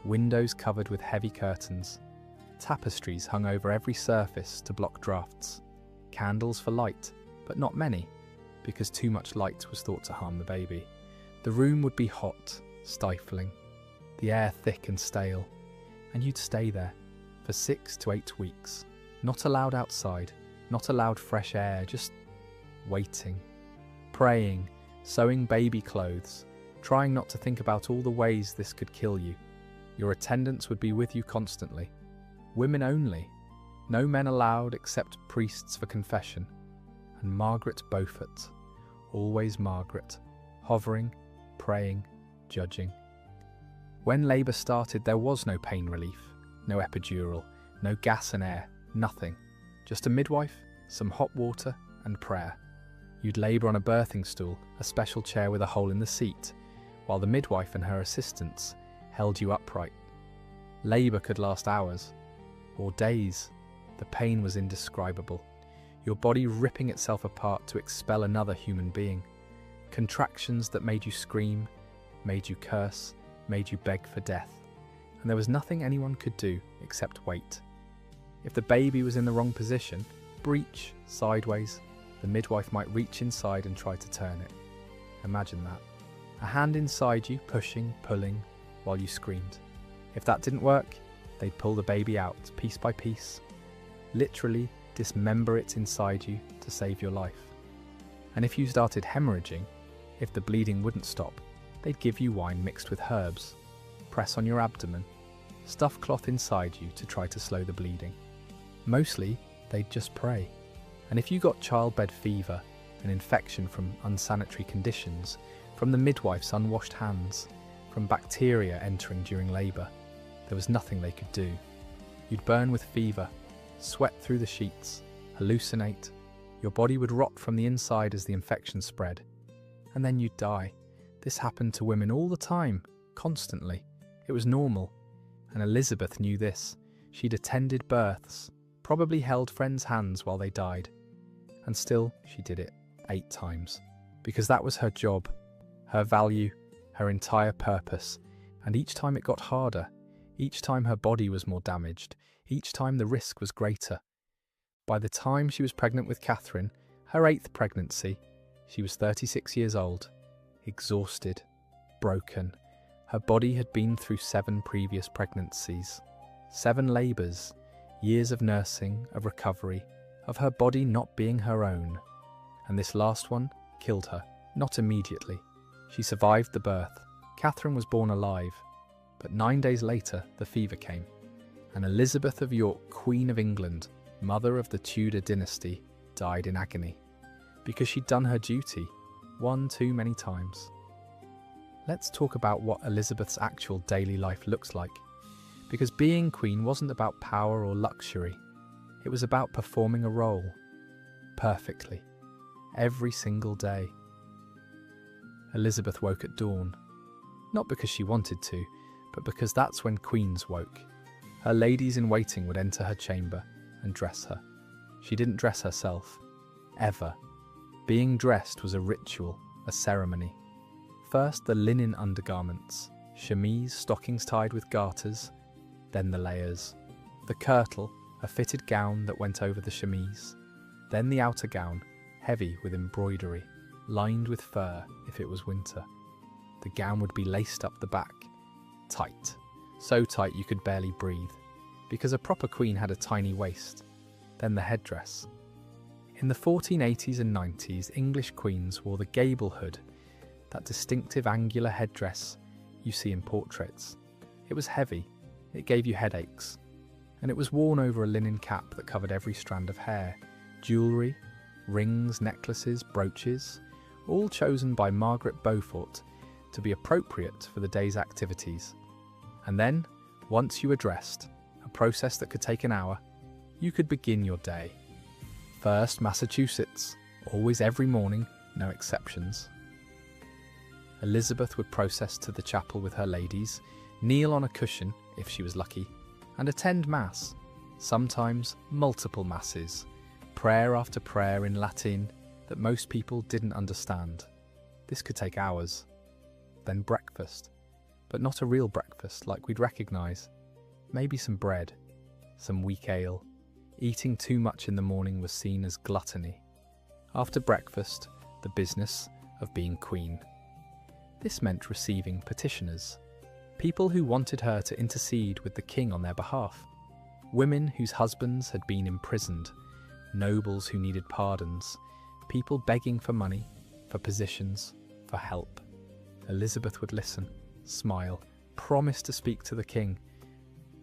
Windows covered with heavy curtains. Tapestries hung over every surface to block drafts. Candles for light, but not many, because too much light was thought to harm the baby. The room would be hot, stifling, the air thick and stale, and you'd stay there for 6 to 8 weeks, not allowed outside, not allowed fresh air, just waiting, praying, sewing baby clothes, trying not to think about all the ways this could kill you. Your attendants would be with you constantly. Women only. No men allowed except priests for confession. And Margaret Beaufort, always Margaret, hovering, praying, judging. When labour started, there was no pain relief, no epidural, no gas and air, nothing. Just a midwife some hot water, and prayer. You'd labour on a birthing stool, a special chair with a hole in the seat, while the midwife and her assistants held you upright. Labour could last hours, or days. The pain was indescribable, your body ripping itself apart to expel another human being. Contractions that made you scream, made you curse, made you beg for death. And there was nothing anyone could do except wait. If the baby was in the wrong position, breech, sideways, the midwife might reach inside and try to turn it. Imagine that. A hand inside you, pushing, pulling, while you screamed. If that didn't work, they'd pull the baby out, piece by piece, literally dismember it inside you to save your life. And if you started hemorrhaging, if the bleeding wouldn't stop, they'd give you wine mixed with herbs, press on your abdomen, stuff cloth inside you to try to slow the bleeding. Mostly, they'd just pray. And if you got childbed fever, an infection from unsanitary conditions, from the midwife's unwashed hands, from bacteria entering during labour, there was nothing they could do. You'd burn with fever, sweat through the sheets, hallucinate. Your body would rot from the inside as the infection spread. And then you'd die. This happened to women all the time, constantly. It was normal. And Elizabeth knew this. She'd attended births, probably held friends' hands while they died. And still, she did it 8 times. Because that was her job, her value, her entire purpose. And each time it got harder. Each time her body was more damaged. Each time the risk was greater. By the time she was pregnant with Catherine, her 8th pregnancy, she was 36 years old, exhausted, broken. Her body had been through 7 previous pregnancies, 7 labours, years of nursing, of recovery, of her body not being her own. And this last one killed her, not immediately. She survived the birth. Catherine was born alive, but 9 days later the fever came. And Elizabeth of York, Queen of England, mother of the Tudor dynasty, died in agony, because she'd done her duty, one too many times. Let's talk about what Elizabeth's actual daily life looks like, because being queen wasn't about power or luxury. It was about performing a role, perfectly, every single day. Elizabeth woke at dawn, not because she wanted to, but because that's when queens woke. Her ladies-in-waiting would enter her chamber and dress her. She didn't dress herself, ever. Being dressed was a ritual, a ceremony. First the linen undergarments, chemise, stockings tied with garters, then the layers. The kirtle, a fitted gown that went over the chemise, then the outer gown, heavy with embroidery, lined with fur if it was winter. The gown would be laced up the back, tight, so tight you could barely breathe, because a proper queen had a tiny waist. Then the headdress. In the 1480s and 90s, English queens wore the gable hood, that distinctive angular headdress you see in portraits. It was heavy, it gave you headaches, and it was worn over a linen cap that covered every strand of hair, jewellery, rings, necklaces, brooches, all chosen by Margaret Beaufort to be appropriate for the day's activities. And then, once you were dressed, a process that could take an hour, you could begin your day. First, Massachusetts, always every morning, no exceptions. Elizabeth would process to the chapel with her ladies, kneel on a cushion, if she was lucky, and attend Mass, sometimes multiple Masses, prayer after prayer in Latin that most people didn't understand. This could take hours. Then breakfast, but not a real breakfast like we'd recognise. Maybe some bread, some weak ale. Eating too much in the morning was seen as gluttony. After breakfast, the business of being queen. This meant receiving petitioners, people who wanted her to intercede with the king on their behalf, women whose husbands had been imprisoned, nobles who needed pardons, people begging for money, for positions, for help. Elizabeth would listen, smile, promise to speak to the king,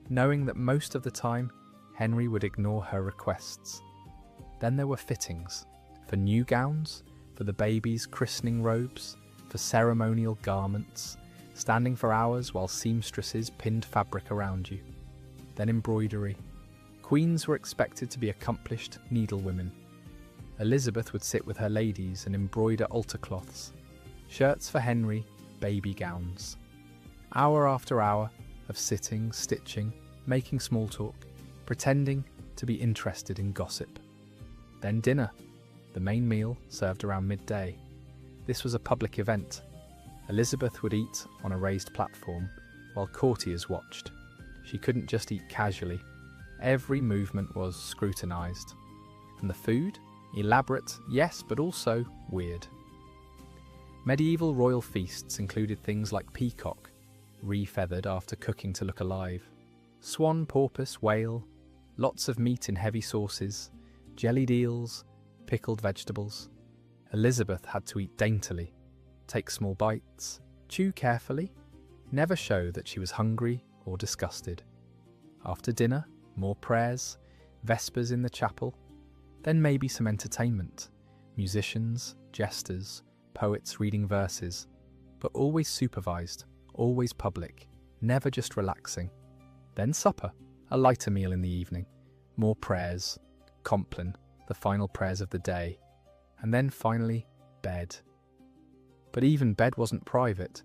knowing that most of the time Henry would ignore her requests. Then there were fittings, for new gowns, for the baby's christening robes, for ceremonial garments, standing for hours while seamstresses pinned fabric around you. Then embroidery. Queens were expected to be accomplished needlewomen, Elizabeth would sit with her ladies and embroider altar cloths, shirts for Henry, baby gowns. Hour after hour of sitting, stitching, making small talk, pretending to be interested in gossip. Then dinner, the main meal served around midday. This was a public event. Elizabeth would eat on a raised platform while courtiers watched. She couldn't just eat casually. Every movement was scrutinised. And the food? Elaborate, yes, but also weird. Medieval royal feasts included things like peacock, re-feathered after cooking to look alive, swan, porpoise, whale, lots of meat in heavy sauces, jellied eels, pickled vegetables. Elizabeth had to eat daintily, take small bites, chew carefully, never show that she was hungry or disgusted. After dinner, more prayers, vespers in the chapel, then maybe some entertainment, musicians, jesters, poets reading verses, but always supervised, always public, never just relaxing. Then supper, a lighter meal in the evening, more prayers, compline, the final prayers of the day, and then finally, bed. But even bed wasn't private.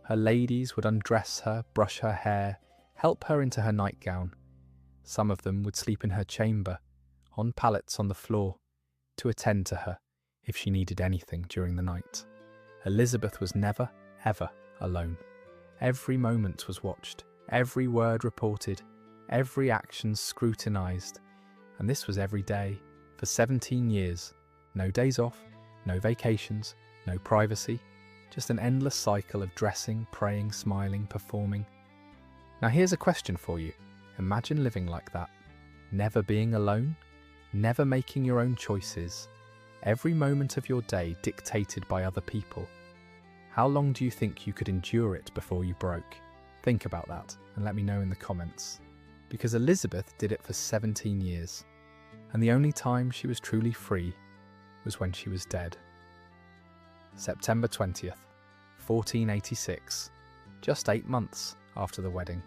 Her ladies would undress her, brush her hair, help her into her nightgown. Some of them would sleep in her chamber, on pallets on the floor, to attend to her if she needed anything during the night. Elizabeth was never, ever alone. Every moment was watched, every word reported, every action scrutinised, and this was every day, for 17 years. No days off, no vacations, no privacy, just an endless cycle of dressing, praying, smiling, performing. Now here's a question for you. Imagine living like that, never being alone, never making your own choices, every moment of your day dictated by other people. How long do you think you could endure it before you broke? Think about that and let me know in the comments. Because Elizabeth did it for 17 years, and the only time she was truly free was when she was dead. September 20th, 1486, just 8 months after the wedding.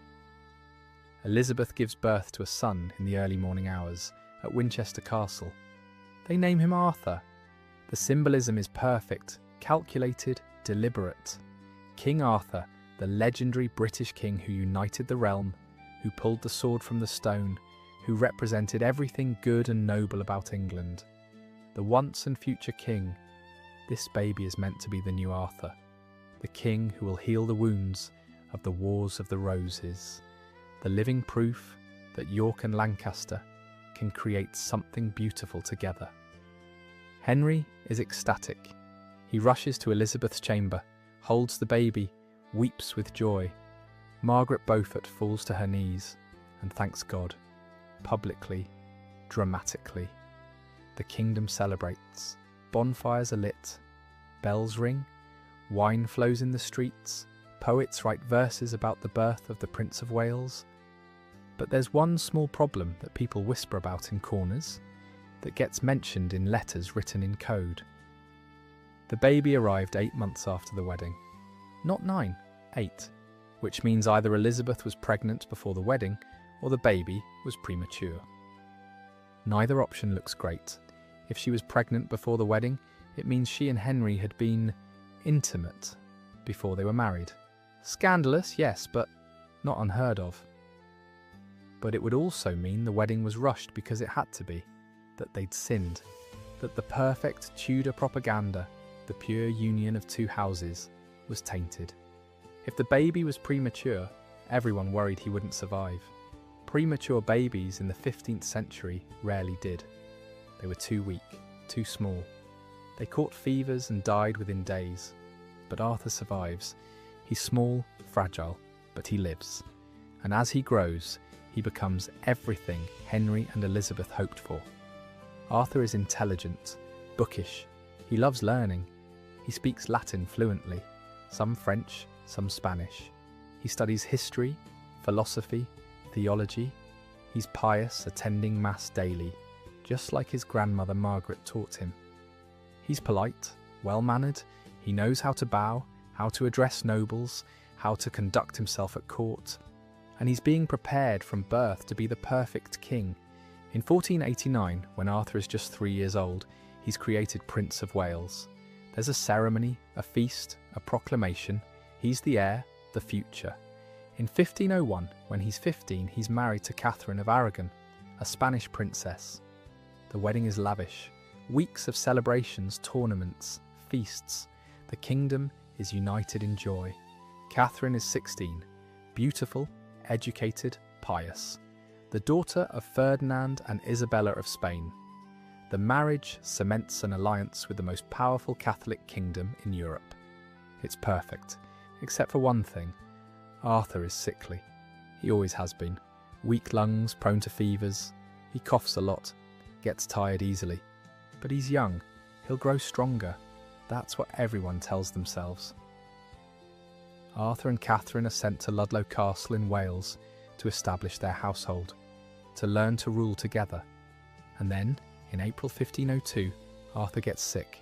Elizabeth gives birth to a son in the early morning hours at Winchester Castle. They name him Arthur. The symbolism is perfect, calculated, deliberate. King Arthur, the legendary British king who united the realm, who pulled the sword from the stone, who represented everything good and noble about England. The once and future king. This baby is meant to be the new Arthur, the king who will heal the wounds of the Wars of the Roses, the living proof that York and Lancaster can create something beautiful together. Henry is ecstatic. He rushes to Elizabeth's chamber, holds the baby, weeps with joy. Margaret Beaufort falls to her knees and thanks God, publicly, dramatically. The kingdom celebrates. Bonfires are lit, bells ring, wine flows in the streets, poets write verses about the birth of the Prince of Wales. But there's one small problem that people whisper about in corners, that gets mentioned in letters written in code. The baby arrived 8 months after the wedding. Not 9, 8, which means either Elizabeth was pregnant before the wedding or the baby was premature. Neither option looks great. If she was pregnant before the wedding, it means she and Henry had been intimate before they were married. Scandalous, yes, but not unheard of. But it would also mean the wedding was rushed because it had to be, that they'd sinned, that the perfect Tudor propaganda, the pure union of two houses, was tainted. If the baby was premature, everyone worried he wouldn't survive. Premature babies in the 15th century rarely did. They were too weak, too small. They caught fevers and died within days. But Arthur survives. He's small, fragile, but he lives. And as he grows, he becomes everything Henry and Elizabeth hoped for. Arthur is intelligent, bookish. He loves learning. He speaks Latin fluently, some French, some Spanish. He studies history, philosophy, theology. He's pious, attending Mass daily, just like his grandmother Margaret taught him. He's polite, well-mannered. He knows how to bow, how to address nobles, how to conduct himself at court. And he's being prepared from birth to be the perfect king. In 1489, when Arthur is just 3 years old, he's created Prince of Wales. There's a ceremony, a feast, a proclamation. He's the heir, the future. In 1501, when he's 15, he's married to Catherine of Aragon, a Spanish princess. The wedding is lavish. Weeks of celebrations, tournaments, feasts. The kingdom is united in joy. Catherine is 16, beautiful, educated, pious. The daughter of Ferdinand and Isabella of Spain. The marriage cements an alliance with the most powerful Catholic kingdom in Europe. It's perfect, except for one thing. Arthur is sickly. He always has been. Weak lungs, prone to fevers. He coughs a lot, gets tired easily. But he's young. He'll grow stronger. That's what everyone tells themselves. Arthur and Catherine are sent to Ludlow Castle in Wales to establish their household, to learn to rule together. And then, in April 1502, Arthur gets sick.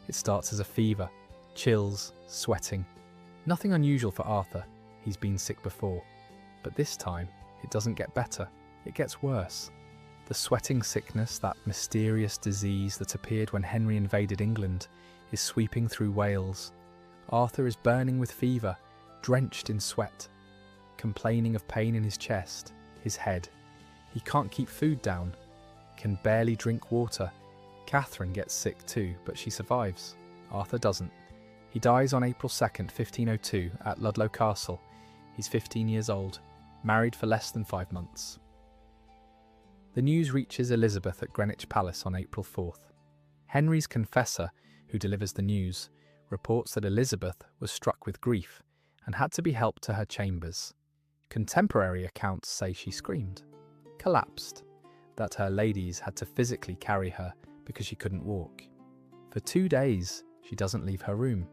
It starts as a fever, chills, sweating. Nothing unusual for Arthur. He's been sick before. But this time, it doesn't get better. It gets worse. The sweating sickness, that mysterious disease that appeared when Henry invaded England, is sweeping through Wales. Arthur is burning with fever, drenched in sweat, complaining of pain in his chest, his head. He can't keep food down, can barely drink water. Catherine gets sick too, but she survives. Arthur doesn't. He dies on April 2nd, 1502, at Ludlow Castle. He's 15 years old, married for less than 5 months. The news reaches Elizabeth at Greenwich Palace on April 4th. Henry's confessor, who delivers the news, reports that Elizabeth was struck with grief and had to be helped to her chambers. Contemporary accounts say she screamed, collapsed, that her ladies had to physically carry her because she couldn't walk. For 2 days, she doesn't leave her room,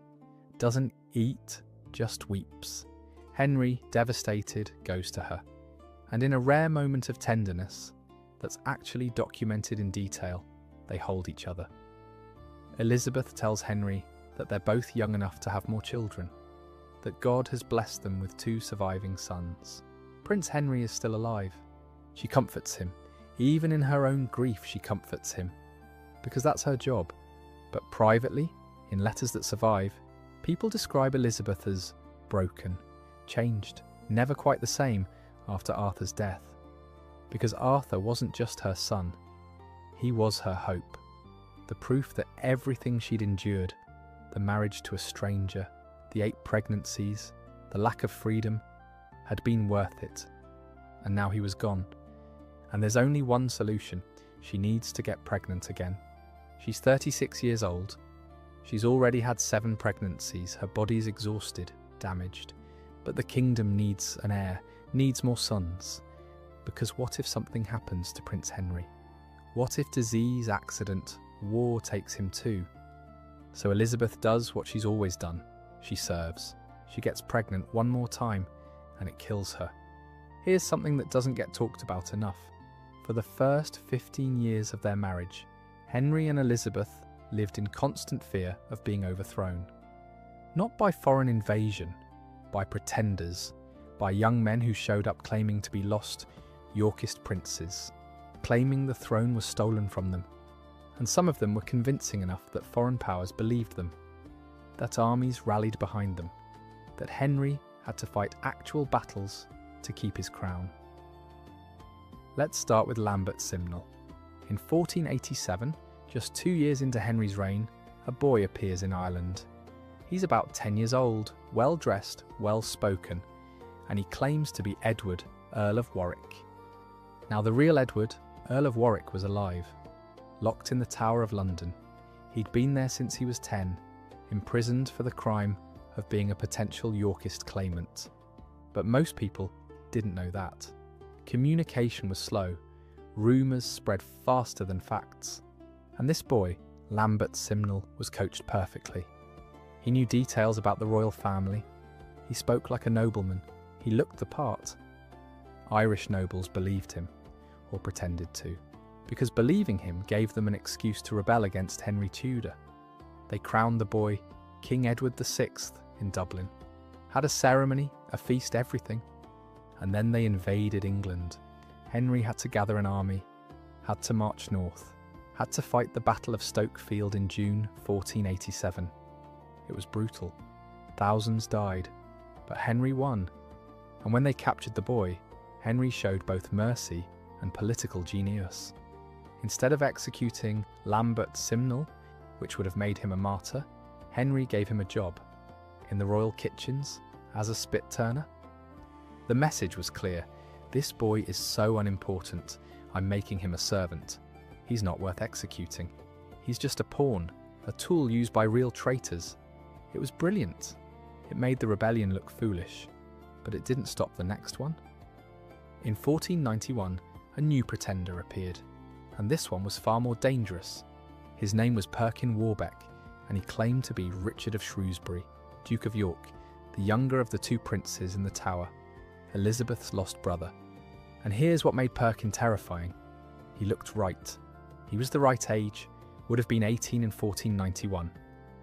doesn't eat, just weeps. Henry, devastated, goes to her, and in a rare moment of tenderness that's actually documented in detail, they hold each other. Elizabeth tells Henry that they're both young enough to have more children, that God has blessed them with 2 surviving sons. Prince Henry is still alive. She comforts him. Even in her own grief, she comforts him, because that's her job. But privately, in letters that survive, people describe Elizabeth as broken, changed, never quite the same after Arthur's death. Because Arthur wasn't just her son, he was her hope. The proof that everything she'd endured, the marriage to a stranger, the 8 pregnancies, the lack of freedom, had been worth it. And now he was gone. And there's only one solution. She needs to get pregnant again. She's 36 years old. She's already had 7 pregnancies. Her body's exhausted, damaged. But the kingdom needs an heir, needs more sons. Because what if something happens to Prince Henry? What if disease, accident, war takes him too? So Elizabeth does what she's always done. She serves. She gets pregnant one more time, and it kills her. Here's something that doesn't get talked about enough. For the first 15 years of their marriage, Henry and Elizabeth lived in constant fear of being overthrown. Not by foreign invasion, by pretenders, by young men who showed up claiming to be lost Yorkist princes, claiming the throne was stolen from them. And some of them were convincing enough that foreign powers believed them, that armies rallied behind them, that Henry had to fight actual battles to keep his crown. Let's start with Lambert Simnel. In 1487, just 2 years into Henry's reign, a boy appears in Ireland. He's about 10 years old, well-dressed, well-spoken, and he claims to be Edward, Earl of Warwick. Now the real Edward, Earl of Warwick, was alive, locked in the Tower of London. He'd been there since he was 10, imprisoned for the crime of being a potential Yorkist claimant. But most people didn't know that. Communication was slow, rumours spread faster than facts. And this boy, Lambert Simnel, was coached perfectly. He knew details about the royal family. He spoke like a nobleman. He looked the part. Irish nobles believed him, or pretended to, because believing him gave them an excuse to rebel against Henry Tudor. They crowned the boy King Edward VI in Dublin, had a ceremony, a feast, everything. And then they invaded England. Henry had to gather an army, had to march north, had to fight the Battle of Stoke-Field in June 1487. It was brutal. Thousands died, but Henry won. And when they captured the boy, Henry showed both mercy and political genius. Instead of executing Lambert Simnel, which would have made him a martyr, Henry gave him a job in the royal kitchens as a spit-turner. The message was clear. This boy is so unimportant, I'm making him a servant. He's not worth executing. He's just a pawn, a tool used by real traitors. It was brilliant. It made the rebellion look foolish, but it didn't stop the next one. In 1491, a new pretender appeared, and this one was far more dangerous. His name was Perkin Warbeck, and he claimed to be Richard of Shrewsbury, Duke of York, the younger of the two princes in the Tower, Elizabeth's lost brother. And here's what made Perkin terrifying. He looked right. He was the right age, would have been 18 in 1491,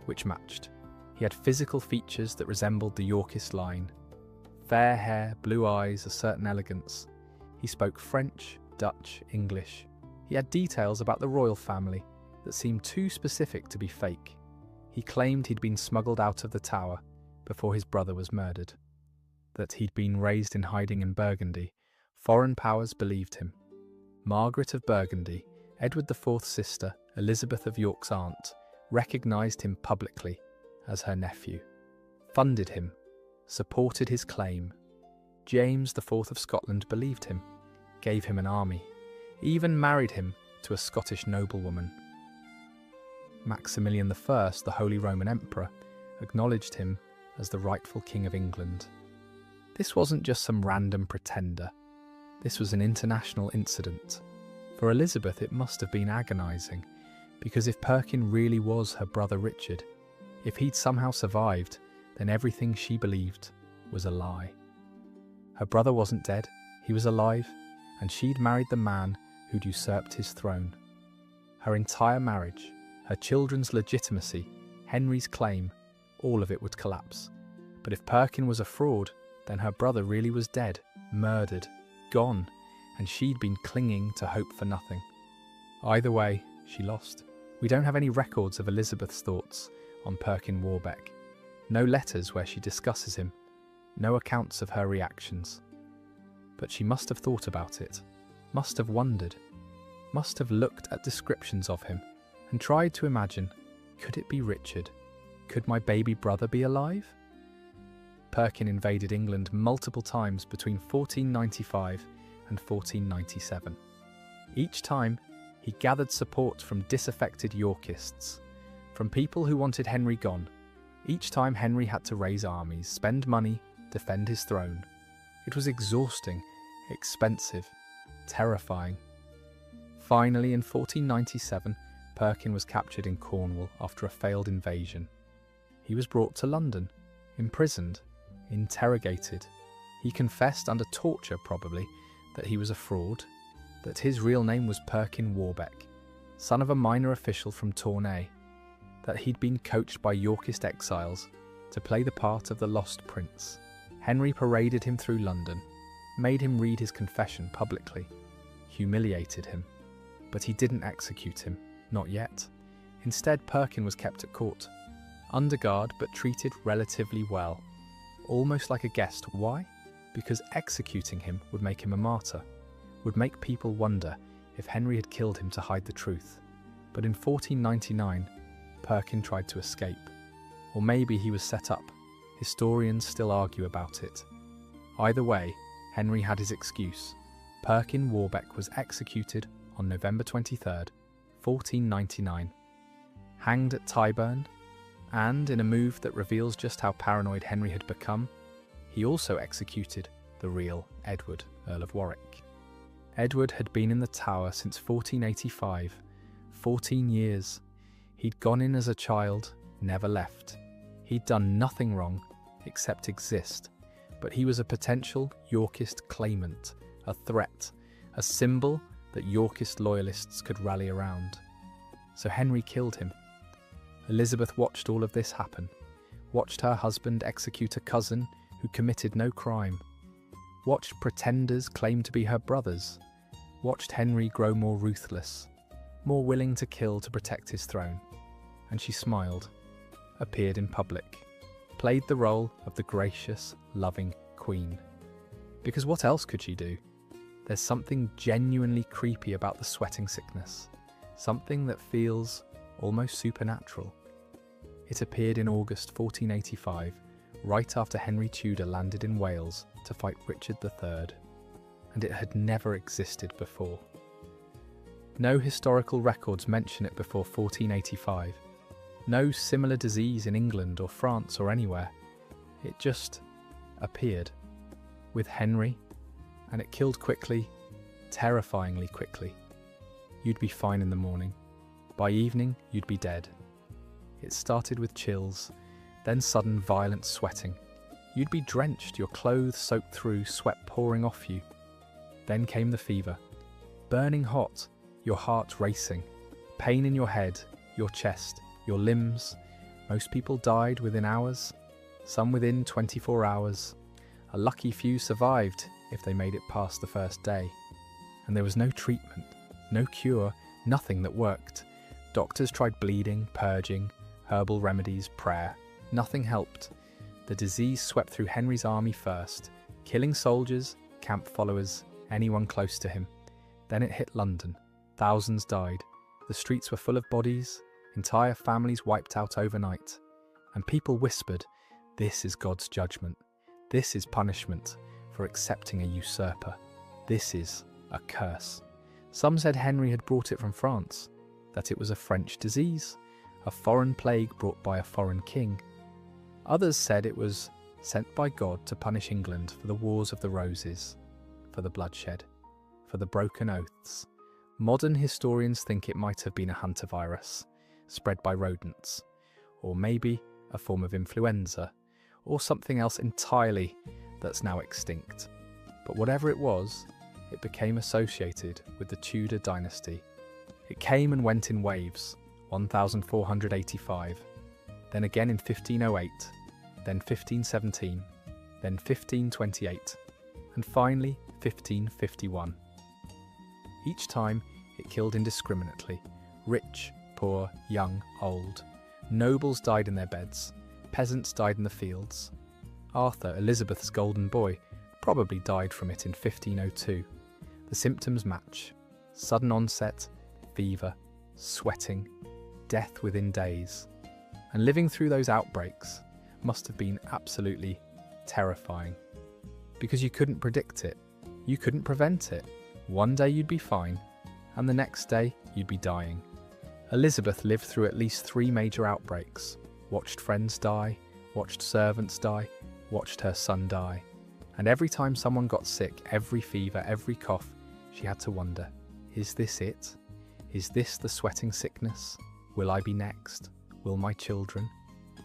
which matched. He had physical features that resembled the Yorkist line. Fair hair, blue eyes, a certain elegance. He spoke French, Dutch, English. He had details about the royal family that seemed too specific to be fake. He claimed he'd been smuggled out of the Tower before his brother was murdered. That he'd been raised in hiding in Burgundy. Foreign powers believed him. Margaret of Burgundy, Edward IV's sister, Elizabeth of York's aunt, recognised him publicly as her nephew, funded him, supported his claim. James IV of Scotland believed him, gave him an army, even married him to a Scottish noblewoman. Maximilian I, the Holy Roman Emperor, acknowledged him as the rightful King of England. This wasn't just some random pretender. This was an international incident. For Elizabeth, it must have been agonising, because if Perkin really was her brother Richard, if he'd somehow survived, then everything she believed was a lie. Her brother wasn't dead, he was alive, and she'd married the man who'd usurped his throne. Her entire marriage, her children's legitimacy, Henry's claim, all of it would collapse. But if Perkin was a fraud, then her brother really was dead, murdered, gone, and she'd been clinging to hope for nothing. Either way, she lost. We don't have any records of Elizabeth's thoughts on Perkin Warbeck. No letters where she discusses him. No accounts of her reactions. But she must have thought about it, must have wondered, must have looked at descriptions of him and tried to imagine, could it be Richard? Could my baby brother be alive? Perkin invaded England multiple times between 1495 and 1497. Each time, he gathered support from disaffected Yorkists, from people who wanted Henry gone. Each time Henry had to raise armies, spend money, defend his throne. It was exhausting, expensive, terrifying. Finally, in 1497, Perkin was captured in Cornwall after a failed invasion. He was brought to London, imprisoned, interrogated. He confessed under torture, probably, that he was a fraud, that his real name was Perkin Warbeck, son of a minor official from Tournai, that he'd been coached by Yorkist exiles to play the part of the lost prince. Henry paraded him through London, made him read his confession publicly, humiliated him. But he didn't execute him, not yet. Instead, Perkin was kept at court, under guard but treated relatively well, almost like a guest. Why? Because executing him would make him a martyr, would make people wonder if Henry had killed him to hide the truth. But in 1499, Perkin tried to escape. Or maybe he was set up. Historians still argue about it. Either way, Henry had his excuse. Perkin Warbeck was executed on November 23rd, 1499, hanged at Tyburn, and in a move that reveals just how paranoid Henry had become, he also executed the real Edward, Earl of Warwick. Edward had been in the Tower since 1485, 14 years. He'd gone in as a child, never left. He'd done nothing wrong, except exist, but he was a potential Yorkist claimant, a threat, a symbol that Yorkist loyalists could rally around. So Henry killed him. Elizabeth watched all of this happen, watched her husband execute a cousin who committed no crime, watched pretenders claim to be her brothers, watched Henry grow more ruthless, more willing to kill to protect his throne. And she smiled, appeared in public, played the role of the gracious, loving queen. Because what else could she do? There's something genuinely creepy about the sweating sickness, something that feels almost supernatural. It appeared in August 1485, right after Henry Tudor landed in Wales to fight Richard III, and it had never existed before. No historical records mention it before 1485. No similar disease in England or France or anywhere. It just appeared with Henry, and it killed quickly, terrifyingly quickly. You'd be fine in the morning. By evening, you'd be dead. It started with chills, then sudden violent sweating. You'd be drenched, your clothes soaked through, sweat pouring off you. Then came the fever, burning hot, your heart racing, pain in your head, your chest, your limbs. Most people died within hours, some within 24 hours. A lucky few survived if they made it past the first day. And there was no treatment, no cure, nothing that worked. Doctors tried bleeding, purging, herbal remedies, prayer. Nothing helped. The disease swept through Henry's army first, killing soldiers, camp followers, anyone close to him. Then it hit London. Thousands died. The streets were full of bodies, entire families wiped out overnight. And people whispered, "This is God's judgment. This is punishment for accepting a usurper. This is a curse." Some said Henry had brought it from France, that it was a French disease, a foreign plague brought by a foreign king. Others said it was sent by God to punish England for the Wars of the Roses, for the bloodshed, for the broken oaths. Modern historians think it might have been a hantavirus, spread by rodents, or maybe a form of influenza, or something else entirely that's now extinct. But whatever it was, it became associated with the Tudor dynasty. It came and went in waves, 1485, then again in 1508, then 1517, then 1528, and finally 1551. Each time it killed indiscriminately, rich, poor, young, old. Nobles died in their beds, peasants died in the fields. Arthur, Elizabeth's golden boy, probably died from it in 1502. The symptoms match: sudden onset, fever, sweating, death within days. And living through those outbreaks must have been absolutely terrifying. Because you couldn't predict it, you couldn't prevent it. One day you'd be fine, and the next day you'd be dying. Elizabeth lived through at least 3 major outbreaks, watched friends die, watched servants die, watched her son die. And every time someone got sick, every fever, every cough, she had to wonder, is this it? Is this the sweating sickness? Will I be next? Will my children?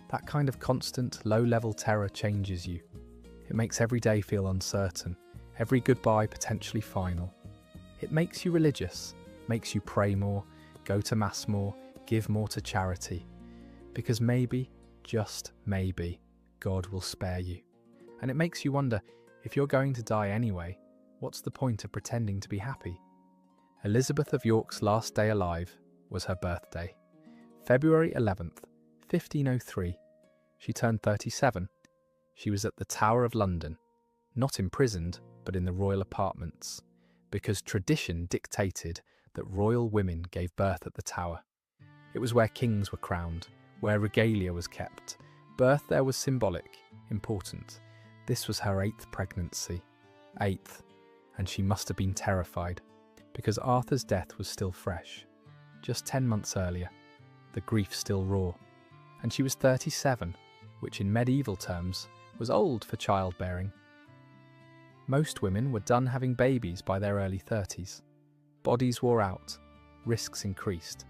That kind of constant, low-level terror changes you. It makes every day feel uncertain, every goodbye potentially final. It makes you religious, makes you pray more, go to mass more, give more to charity. Because maybe, just maybe, God will spare you. And it makes you wonder, if you're going to die anyway, what's the point of pretending to be happy? Elizabeth of York's last day alive was her birthday. February 11th, 1503. She turned 37. She was at the Tower of London, not imprisoned, but in the royal apartments, because tradition dictated that royal women gave birth at the Tower. It was where kings were crowned, where regalia was kept. Birth there was symbolic, important. This was her 8th pregnancy. 8th, and she must have been terrified, because Arthur's death was still fresh. Just 10 months earlier, the grief still raw. And she was 37, which in medieval terms was old for childbearing. Most women were done having babies by their early 30s. Bodies wore out, risks increased,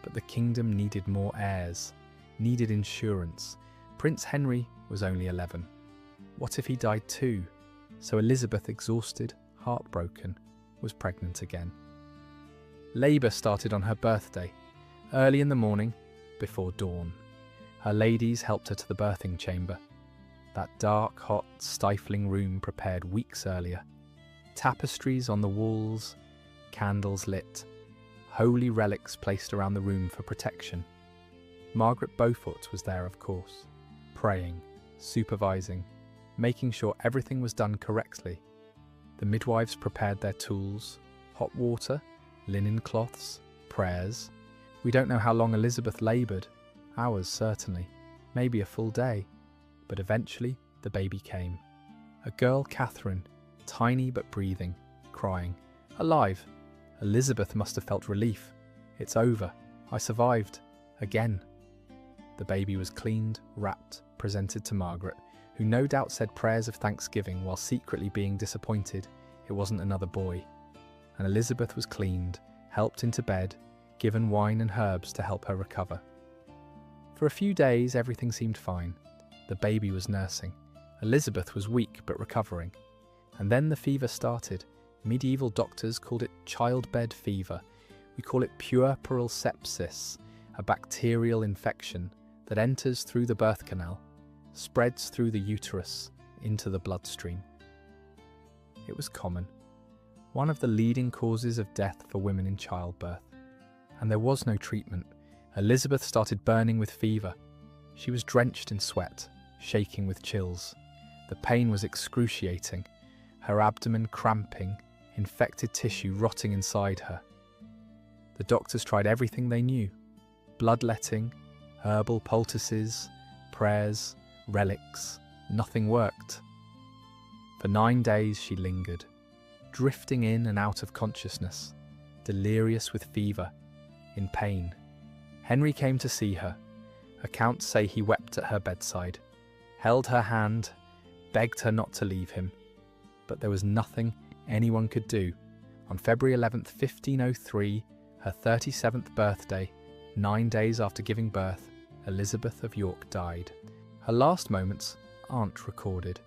but the kingdom needed more heirs, needed insurance. Prince Henry was only 11. What if he died too? So Elizabeth, exhausted, heartbroken, was pregnant again. Labour started on her birthday, early in the morning, before dawn. Her ladies helped her to the birthing chamber. That dark, hot, stifling room prepared weeks earlier. Tapestries on the walls, candles lit, holy relics placed around the room for protection. Margaret Beaufort was there, of course, praying, supervising, making sure everything was done correctly. The midwives prepared their tools, hot water, linen cloths, prayers. We don't know how long Elizabeth laboured, hours certainly, maybe a full day, but eventually the baby came. A girl, Catherine, tiny but breathing, crying, alive. Elizabeth must have felt relief. It's over. I survived. Again. The baby was cleaned, wrapped, presented to Margaret, who no doubt said prayers of thanksgiving while secretly being disappointed it wasn't another boy. And Elizabeth was cleaned, helped into bed, given wine and herbs to help her recover. For a few days everything seemed fine. The baby was nursing. Elizabeth was weak but recovering. And then the fever started. Medieval doctors called it childbed fever. We call it puerperal sepsis, a bacterial infection that enters through the birth canal, spreads through the uterus, into the bloodstream. It was common, one of the leading causes of death for women in childbirth. And there was no treatment. Elizabeth started burning with fever. She was drenched in sweat, shaking with chills. The pain was excruciating, her abdomen cramping, infected tissue rotting inside her. The doctors tried everything they knew: bloodletting, herbal poultices, prayers, relics. Nothing worked. For 9 days she lingered, drifting in and out of consciousness, delirious with fever, in pain. Henry came to see her. Accounts say he wept at her bedside, held her hand, begged her not to leave him. But there was nothing anyone could do. On February 11th, 1503, her 37th birthday, 9 days after giving birth, Elizabeth of York died. Her last moments aren't recorded.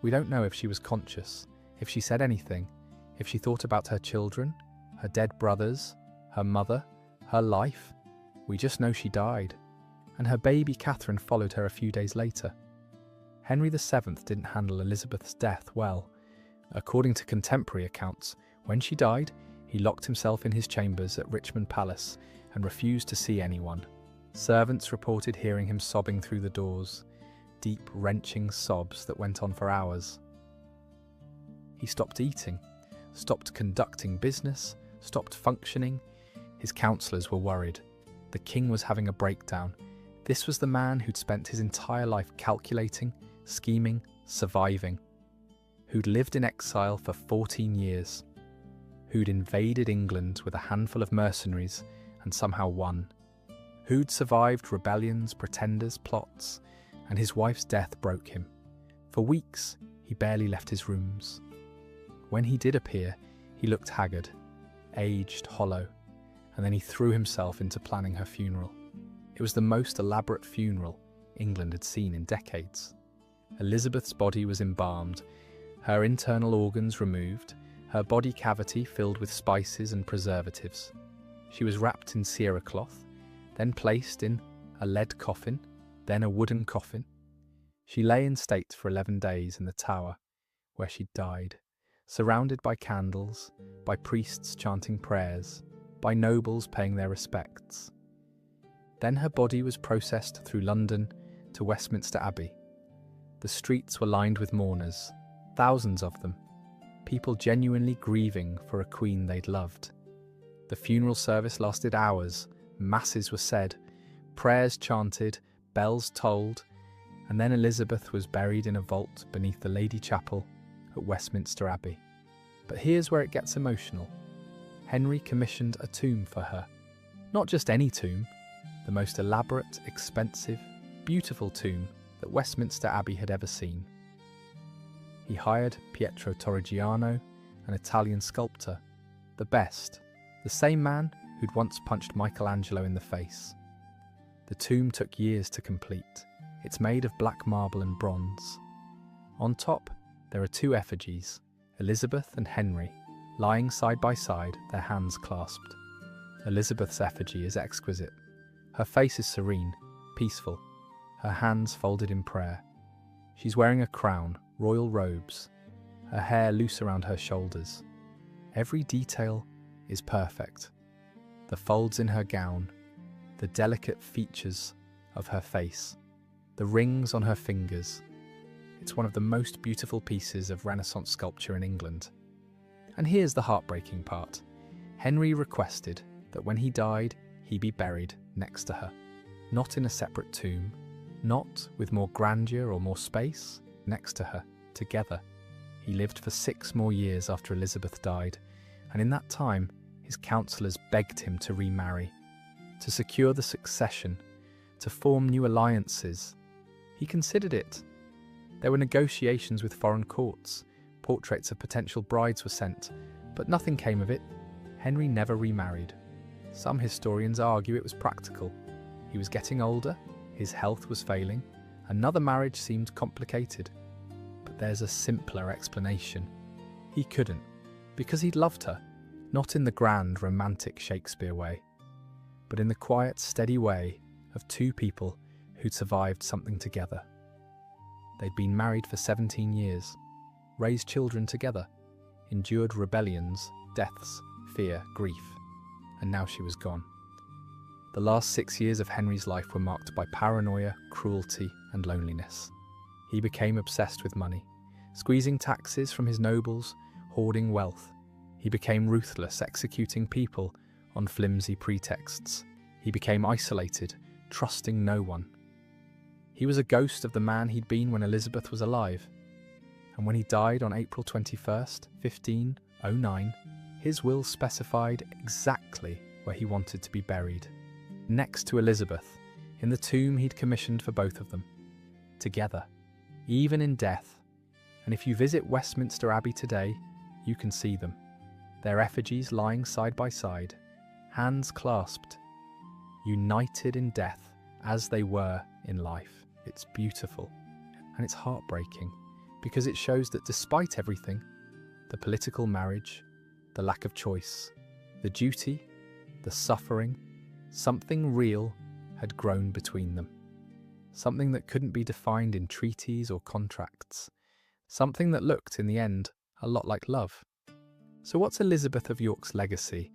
We don't know if she was conscious, if she said anything, if she thought about her children, her dead brothers, her mother, her life. We just know she died. And her baby Catherine followed her a few days later. Henry VII didn't handle Elizabeth's death well. According to contemporary accounts, when she died, he locked himself in his chambers at Richmond Palace and refused to see anyone. Servants reported hearing him sobbing through the doors, deep, wrenching sobs that went on for hours. He stopped eating, stopped conducting business, stopped functioning. His counsellors were worried. The king was having a breakdown. This was the man who'd spent his entire life calculating, scheming, surviving, who'd lived in exile for 14 years, who'd invaded England with a handful of mercenaries and somehow won, who'd survived rebellions, pretenders, plots, and his wife's death broke him. For weeks, he barely left his rooms. When he did appear, he looked haggard, aged, hollow, and then he threw himself into planning her funeral. It was the most elaborate funeral England had seen in decades. Elizabeth's body was embalmed, her internal organs removed, her body cavity filled with spices and preservatives. She was wrapped in cerecloth, then placed in a lead coffin, then a wooden coffin. She lay in state for 11 days in the Tower, where she died, surrounded by candles, by priests chanting prayers, by nobles paying their respects. Then her body was processed through London to Westminster Abbey. The streets were lined with mourners, thousands of them, people genuinely grieving for a queen they'd loved. The funeral service lasted hours, masses were said, prayers chanted, bells tolled, and then Elizabeth was buried in a vault beneath the Lady Chapel at Westminster Abbey. But here's where it gets emotional. Henry commissioned a tomb for her. Not just any tomb, the most elaborate, expensive, beautiful tomb that Westminster Abbey had ever seen. He hired Pietro Torrigiano, an Italian sculptor, the best, the same man who'd once punched Michelangelo in the face. The tomb took years to complete. It's made of black marble and bronze. On top, there are 2 effigies, Elizabeth and Henry, lying side by side, their hands clasped. Elizabeth's effigy is exquisite. Her face is serene, peaceful, her hands folded in prayer. She's wearing a crown, royal robes, her hair loose around her shoulders. Every detail is perfect. the folds in her gown, the delicate features of her face, the rings on her fingers. It's one of the most beautiful pieces of Renaissance sculpture in England. And here's the heartbreaking part. Henry requested that when he died, he be buried next to her. Not in a separate tomb, not with more grandeur or more space, next to her, together. He lived for 6 more years after Elizabeth died, and in that time, his counsellors begged him to remarry, to secure the succession, to form new alliances. He considered it. There were negotiations with foreign courts, portraits of potential brides were sent, but nothing came of it. Henry never remarried. Some historians argue it was practical. He was getting older, his health was failing, another marriage seemed complicated. But there's a simpler explanation. He couldn't, because he'd loved her, not in the grand romantic Shakespeare way, but in the quiet, steady way of 2 people who'd survived something together. They'd been married for 17 years, raised children together, endured rebellions, deaths, fear, grief, and now she was gone. The last 6 years of Henry's life were marked by paranoia, cruelty, and loneliness. He became obsessed with money, squeezing taxes from his nobles, hoarding wealth. He became ruthless, executing people on flimsy pretexts. He became isolated, trusting no one. He was a ghost of the man he'd been when Elizabeth was alive. And when he died on April 21st, 1509, his will specified exactly where he wanted to be buried. Next to Elizabeth, in the tomb he'd commissioned for both of them. Together, even in death. And if you visit Westminster Abbey today, you can see them. Their effigies lying side by side, hands clasped, united in death as they were in life. It's beautiful, and it's heartbreaking, because it shows that despite everything, the political marriage, the lack of choice, the duty, the suffering, something real had grown between them. Something that couldn't be defined in treaties or contracts. Something that looked, in the end, a lot like love. So what's Elizabeth of York's legacy?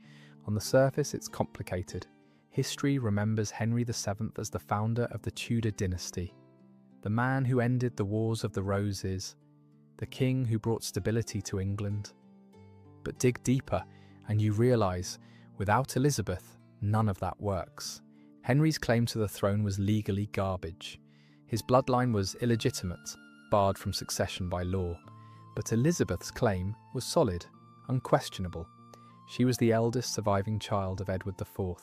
On the surface, it's complicated. History remembers Henry VII as the founder of the Tudor dynasty, the man who ended the Wars of the Roses, the king who brought stability to England. But dig deeper, and you realise, without Elizabeth, none of that works. Henry's claim to the throne was legally garbage. His bloodline was illegitimate, barred from succession by law. But Elizabeth's claim was solid, unquestionable. She was the eldest surviving child of Edward IV.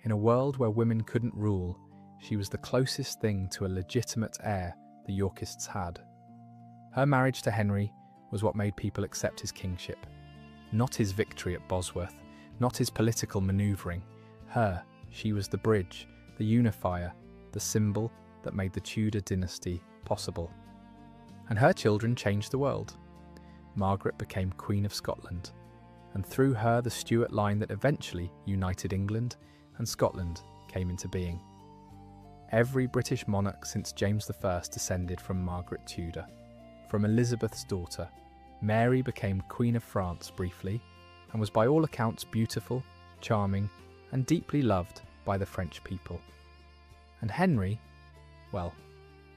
In a world where women couldn't rule, she was the closest thing to a legitimate heir the Yorkists had. Her marriage to Henry was what made people accept his kingship. Not his victory at Bosworth, not his political manoeuvring. She was the bridge, the unifier, the symbol that made the Tudor dynasty possible. And her children changed the world. Margaret became Queen of Scotland, and through her the Stuart line that eventually united England and Scotland came into being. Every British monarch since James I descended from Margaret Tudor. From Elizabeth's daughter, Mary became Queen of France briefly, and was by all accounts beautiful, charming, and deeply loved by the French people. And Henry, well,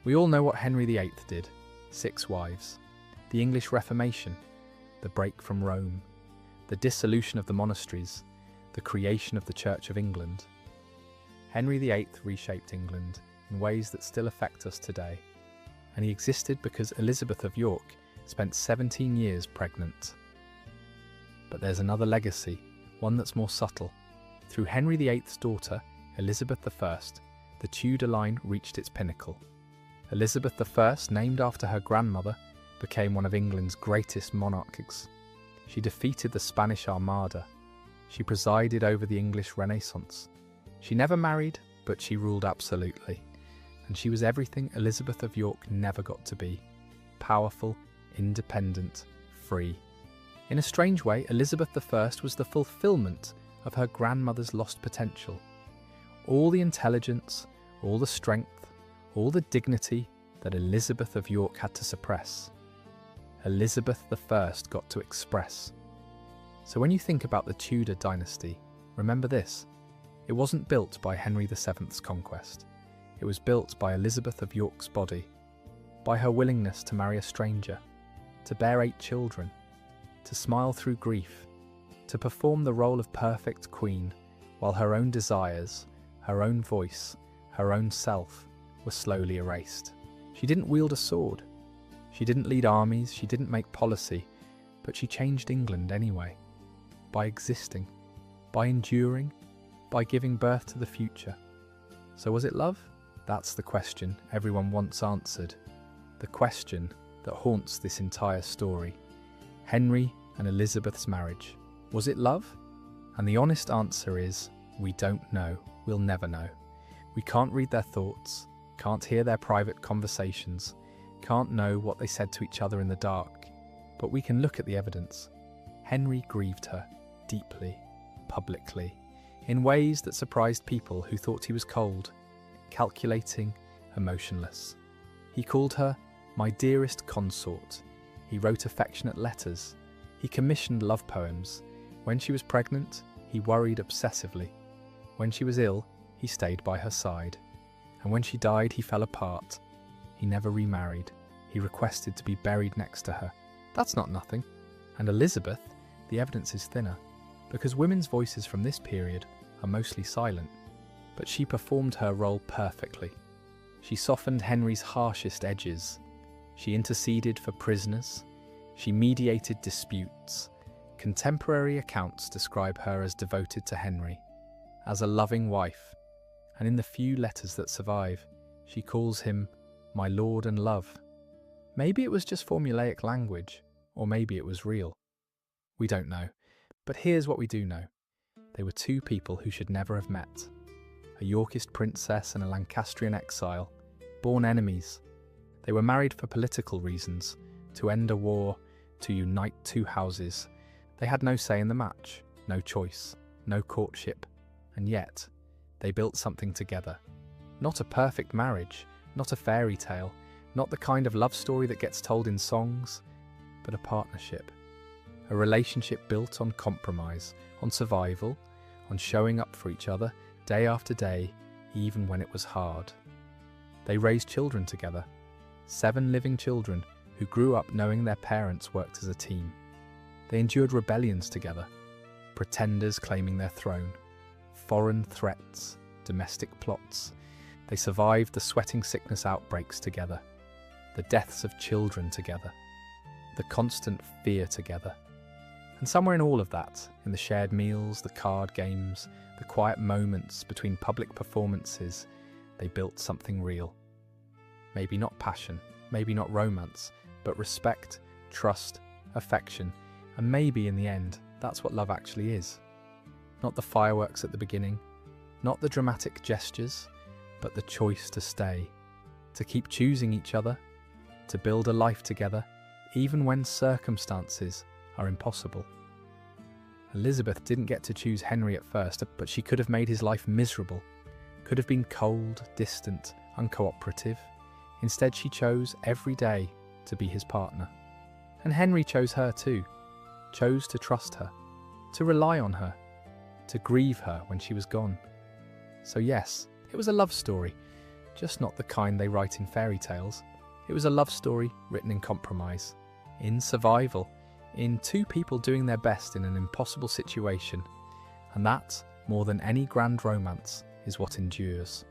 we all know what Henry VIII did. 6 wives. The English Reformation, the break from Rome, the dissolution of the monasteries, the creation of the Church of England. Henry VIII reshaped England in ways that still affect us today, and he existed because Elizabeth of York spent 17 years pregnant. But there's another legacy, one that's more subtle. Through Henry VIII's daughter, Elizabeth I, the Tudor line reached its pinnacle. Elizabeth I, named after her grandmother, became one of England's greatest monarchs. She defeated the Spanish Armada. She presided over the English Renaissance. She never married, but she ruled absolutely. And she was everything Elizabeth of York never got to be. Powerful, independent, free. In a strange way, Elizabeth I was the fulfillment of her grandmother's lost potential. All the intelligence, all the strength, all the dignity that Elizabeth of York had to suppress, Elizabeth I got to express. So when you think about the Tudor dynasty, Remember this, it wasn't built by Henry VII's conquest. It was built by Elizabeth of York's body, by her willingness to marry a stranger, to bear 8 children, to smile through grief, to perform the role of perfect queen while her own desires, her own voice, her own self were slowly erased. She didn't wield a sword, she didn't lead armies, she didn't make policy, but she changed England anyway, by existing, by enduring, by giving birth to the future. So was it love? That's the question everyone wants answered, the question that haunts this entire story. Henry and Elizabeth's marriage. Was it love? And the honest answer is, we don't know, we'll never know. We can't read their thoughts, can't hear their private conversations, can't know what they said to each other in the dark, but we can look at the evidence. Henry grieved her, deeply, publicly, in ways that surprised people who thought he was cold, calculating, emotionless. He called her my dearest consort. He wrote affectionate letters. He commissioned love poems. When she was pregnant, he worried obsessively. When she was ill, he stayed by her side. And when she died, he fell apart. He never remarried. He requested to be buried next to her. That's not nothing. And Elizabeth, the evidence is thinner, because women's voices from this period are mostly silent. But she performed her role perfectly. She softened Henry's harshest edges. She interceded for prisoners. She mediated disputes. Contemporary accounts describe her as devoted to Henry, as a loving wife, and in the few letters that survive, she calls him my lord and love. Maybe it was just formulaic language, or maybe it was real. We don't know, but here's what we do know. They were 2 people who should never have met. A Yorkist princess and a Lancastrian exile, born enemies. They were married for political reasons, to end a war, to unite 2 houses. They had no say in the match, no choice, no courtship, and yet they built something together. Not a perfect marriage, not a fairy tale, not the kind of love story that gets told in songs, but a partnership. A relationship built on compromise, on survival, on showing up for each other day after day, even when it was hard. They raised children together, 7 living children who grew up knowing their parents worked as a team. They endured rebellions together, pretenders claiming their throne, foreign threats, domestic plots. They survived the sweating sickness outbreaks together, the deaths of children together, the constant fear together. And somewhere in all of that, in the shared meals, the card games, the quiet moments between public performances, they built something real. Maybe not passion, maybe not romance, but respect, trust, affection, and maybe in the end, that's what love actually is. Not the fireworks at the beginning, not the dramatic gestures, but the choice to stay, to keep choosing each other, to build a life together, even when circumstances are impossible. Elizabeth didn't get to choose Henry at first, but she could have made his life miserable, could have been cold, distant, uncooperative. Instead, she chose every day to be his partner. And Henry chose her too, chose to trust her, to rely on her, to grieve her when she was gone. So yes, it was a love story, just not the kind they write in fairy tales. It was a love story written in compromise, in survival, in 2 people doing their best in an impossible situation. And that, more than any grand romance, is what endures.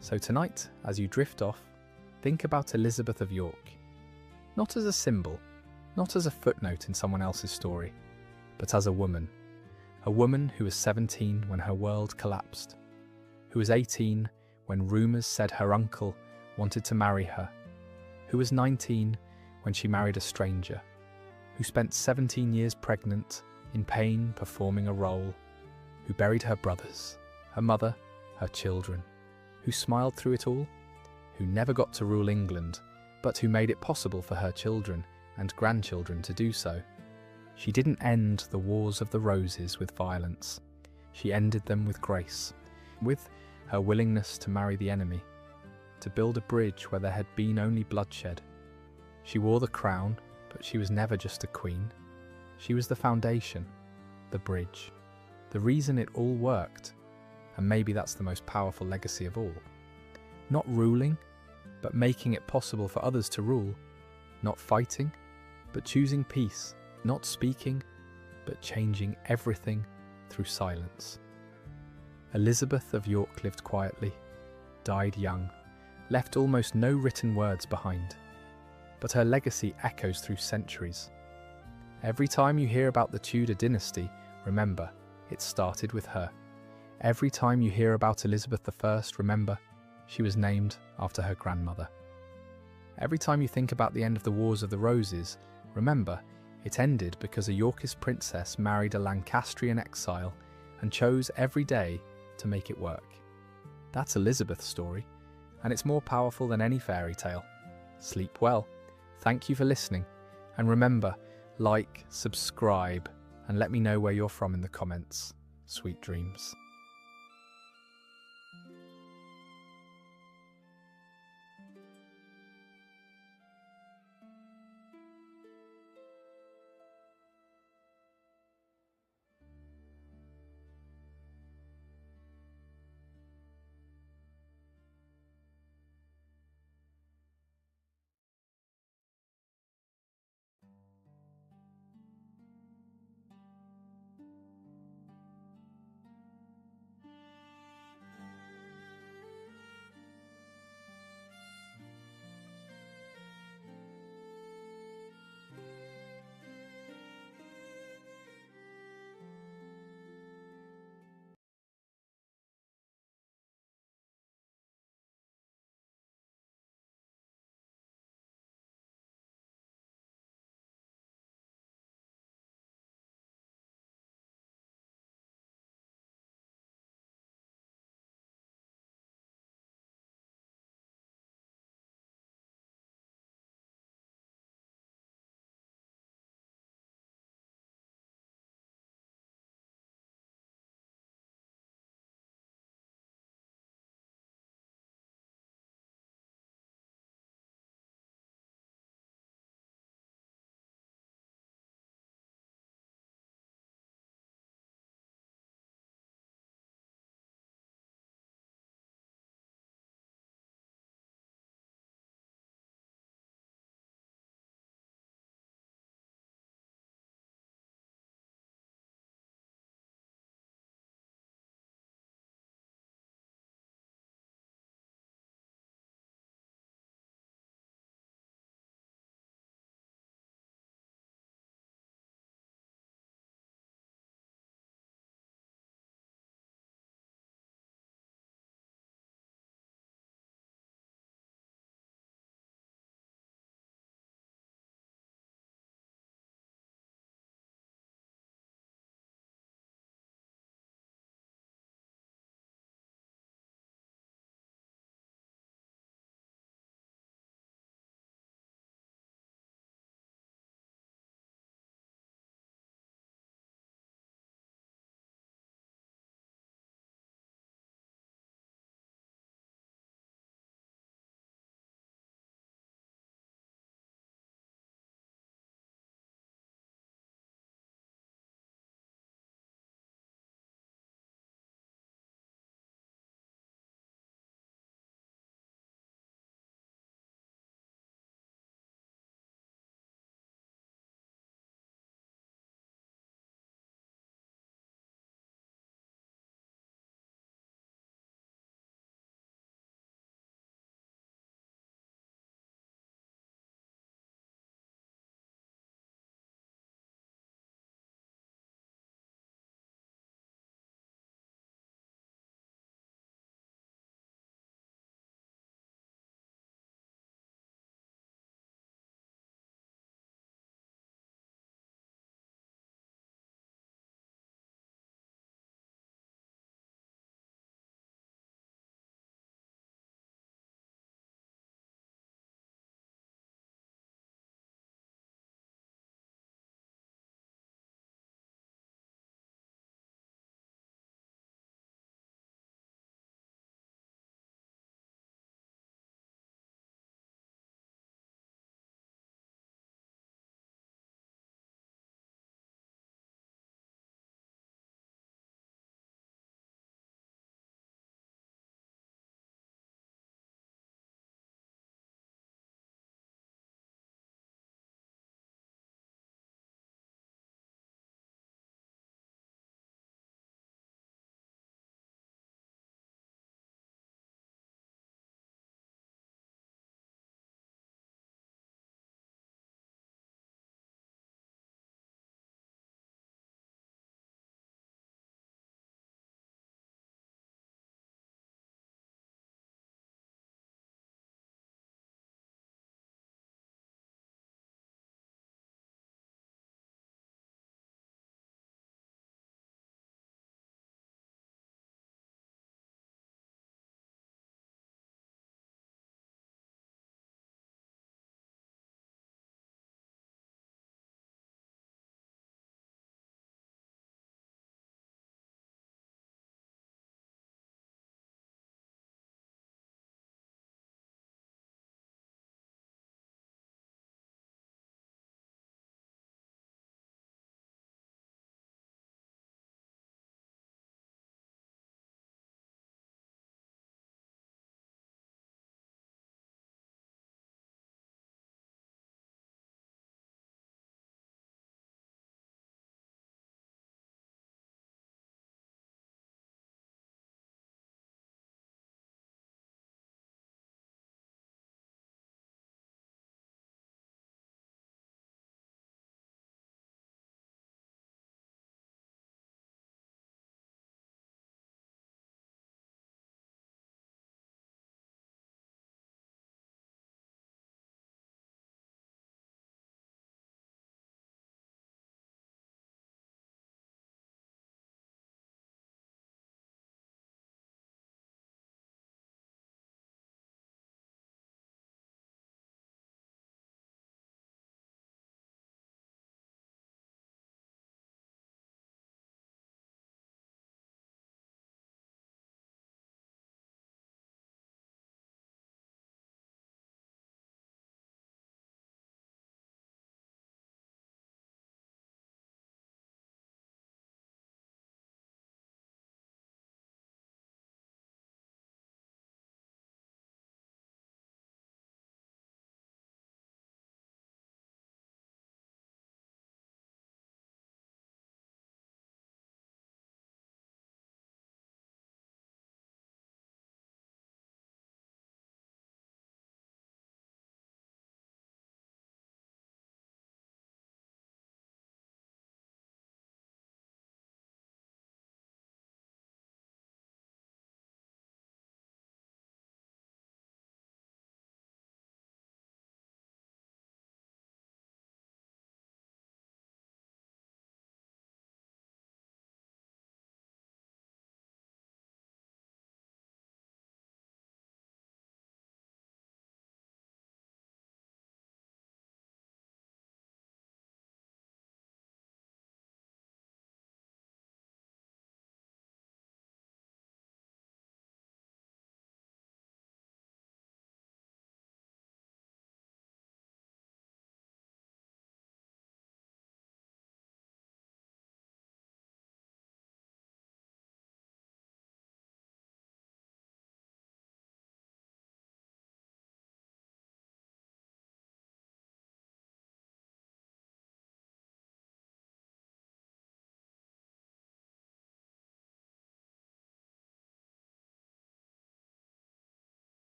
So tonight, as you drift off, think about Elizabeth of York. Not as a symbol, not as a footnote in someone else's story, but as a woman. A woman who was 17 when her world collapsed, who was 18 when rumours said her uncle wanted to marry her, who was 19 when she married a stranger, who spent 17 years pregnant, in pain performing a role, who buried her brothers, her mother, her children, who smiled through it all, who never got to rule England, but who made it possible for her children and grandchildren to do so. She didn't end the Wars of the Roses with violence. She ended them with grace, with her willingness to marry the enemy, to build a bridge where there had been only bloodshed. She wore the crown, but she was never just a queen. She was the foundation, the bridge. The reason it all worked, and maybe that's the most powerful legacy of all. Not ruling, but making it possible for others to rule. Not fighting, but choosing peace. Not speaking, but changing everything through silence. Elizabeth of York lived quietly, died young, left almost no written words behind. But her legacy echoes through centuries. Every time you hear about the Tudor dynasty, remember, it started with her. Every time you hear about Elizabeth I, remember, she was named after her grandmother. Every time you think about the end of the Wars of the Roses, remember, it ended because a Yorkist princess married a Lancastrian exile and chose every day to make it work. That's Elizabeth's story, and it's more powerful than any fairy tale. Sleep well. Thank you for listening, and remember, like, subscribe, and let me know where you're from in the comments. Sweet dreams.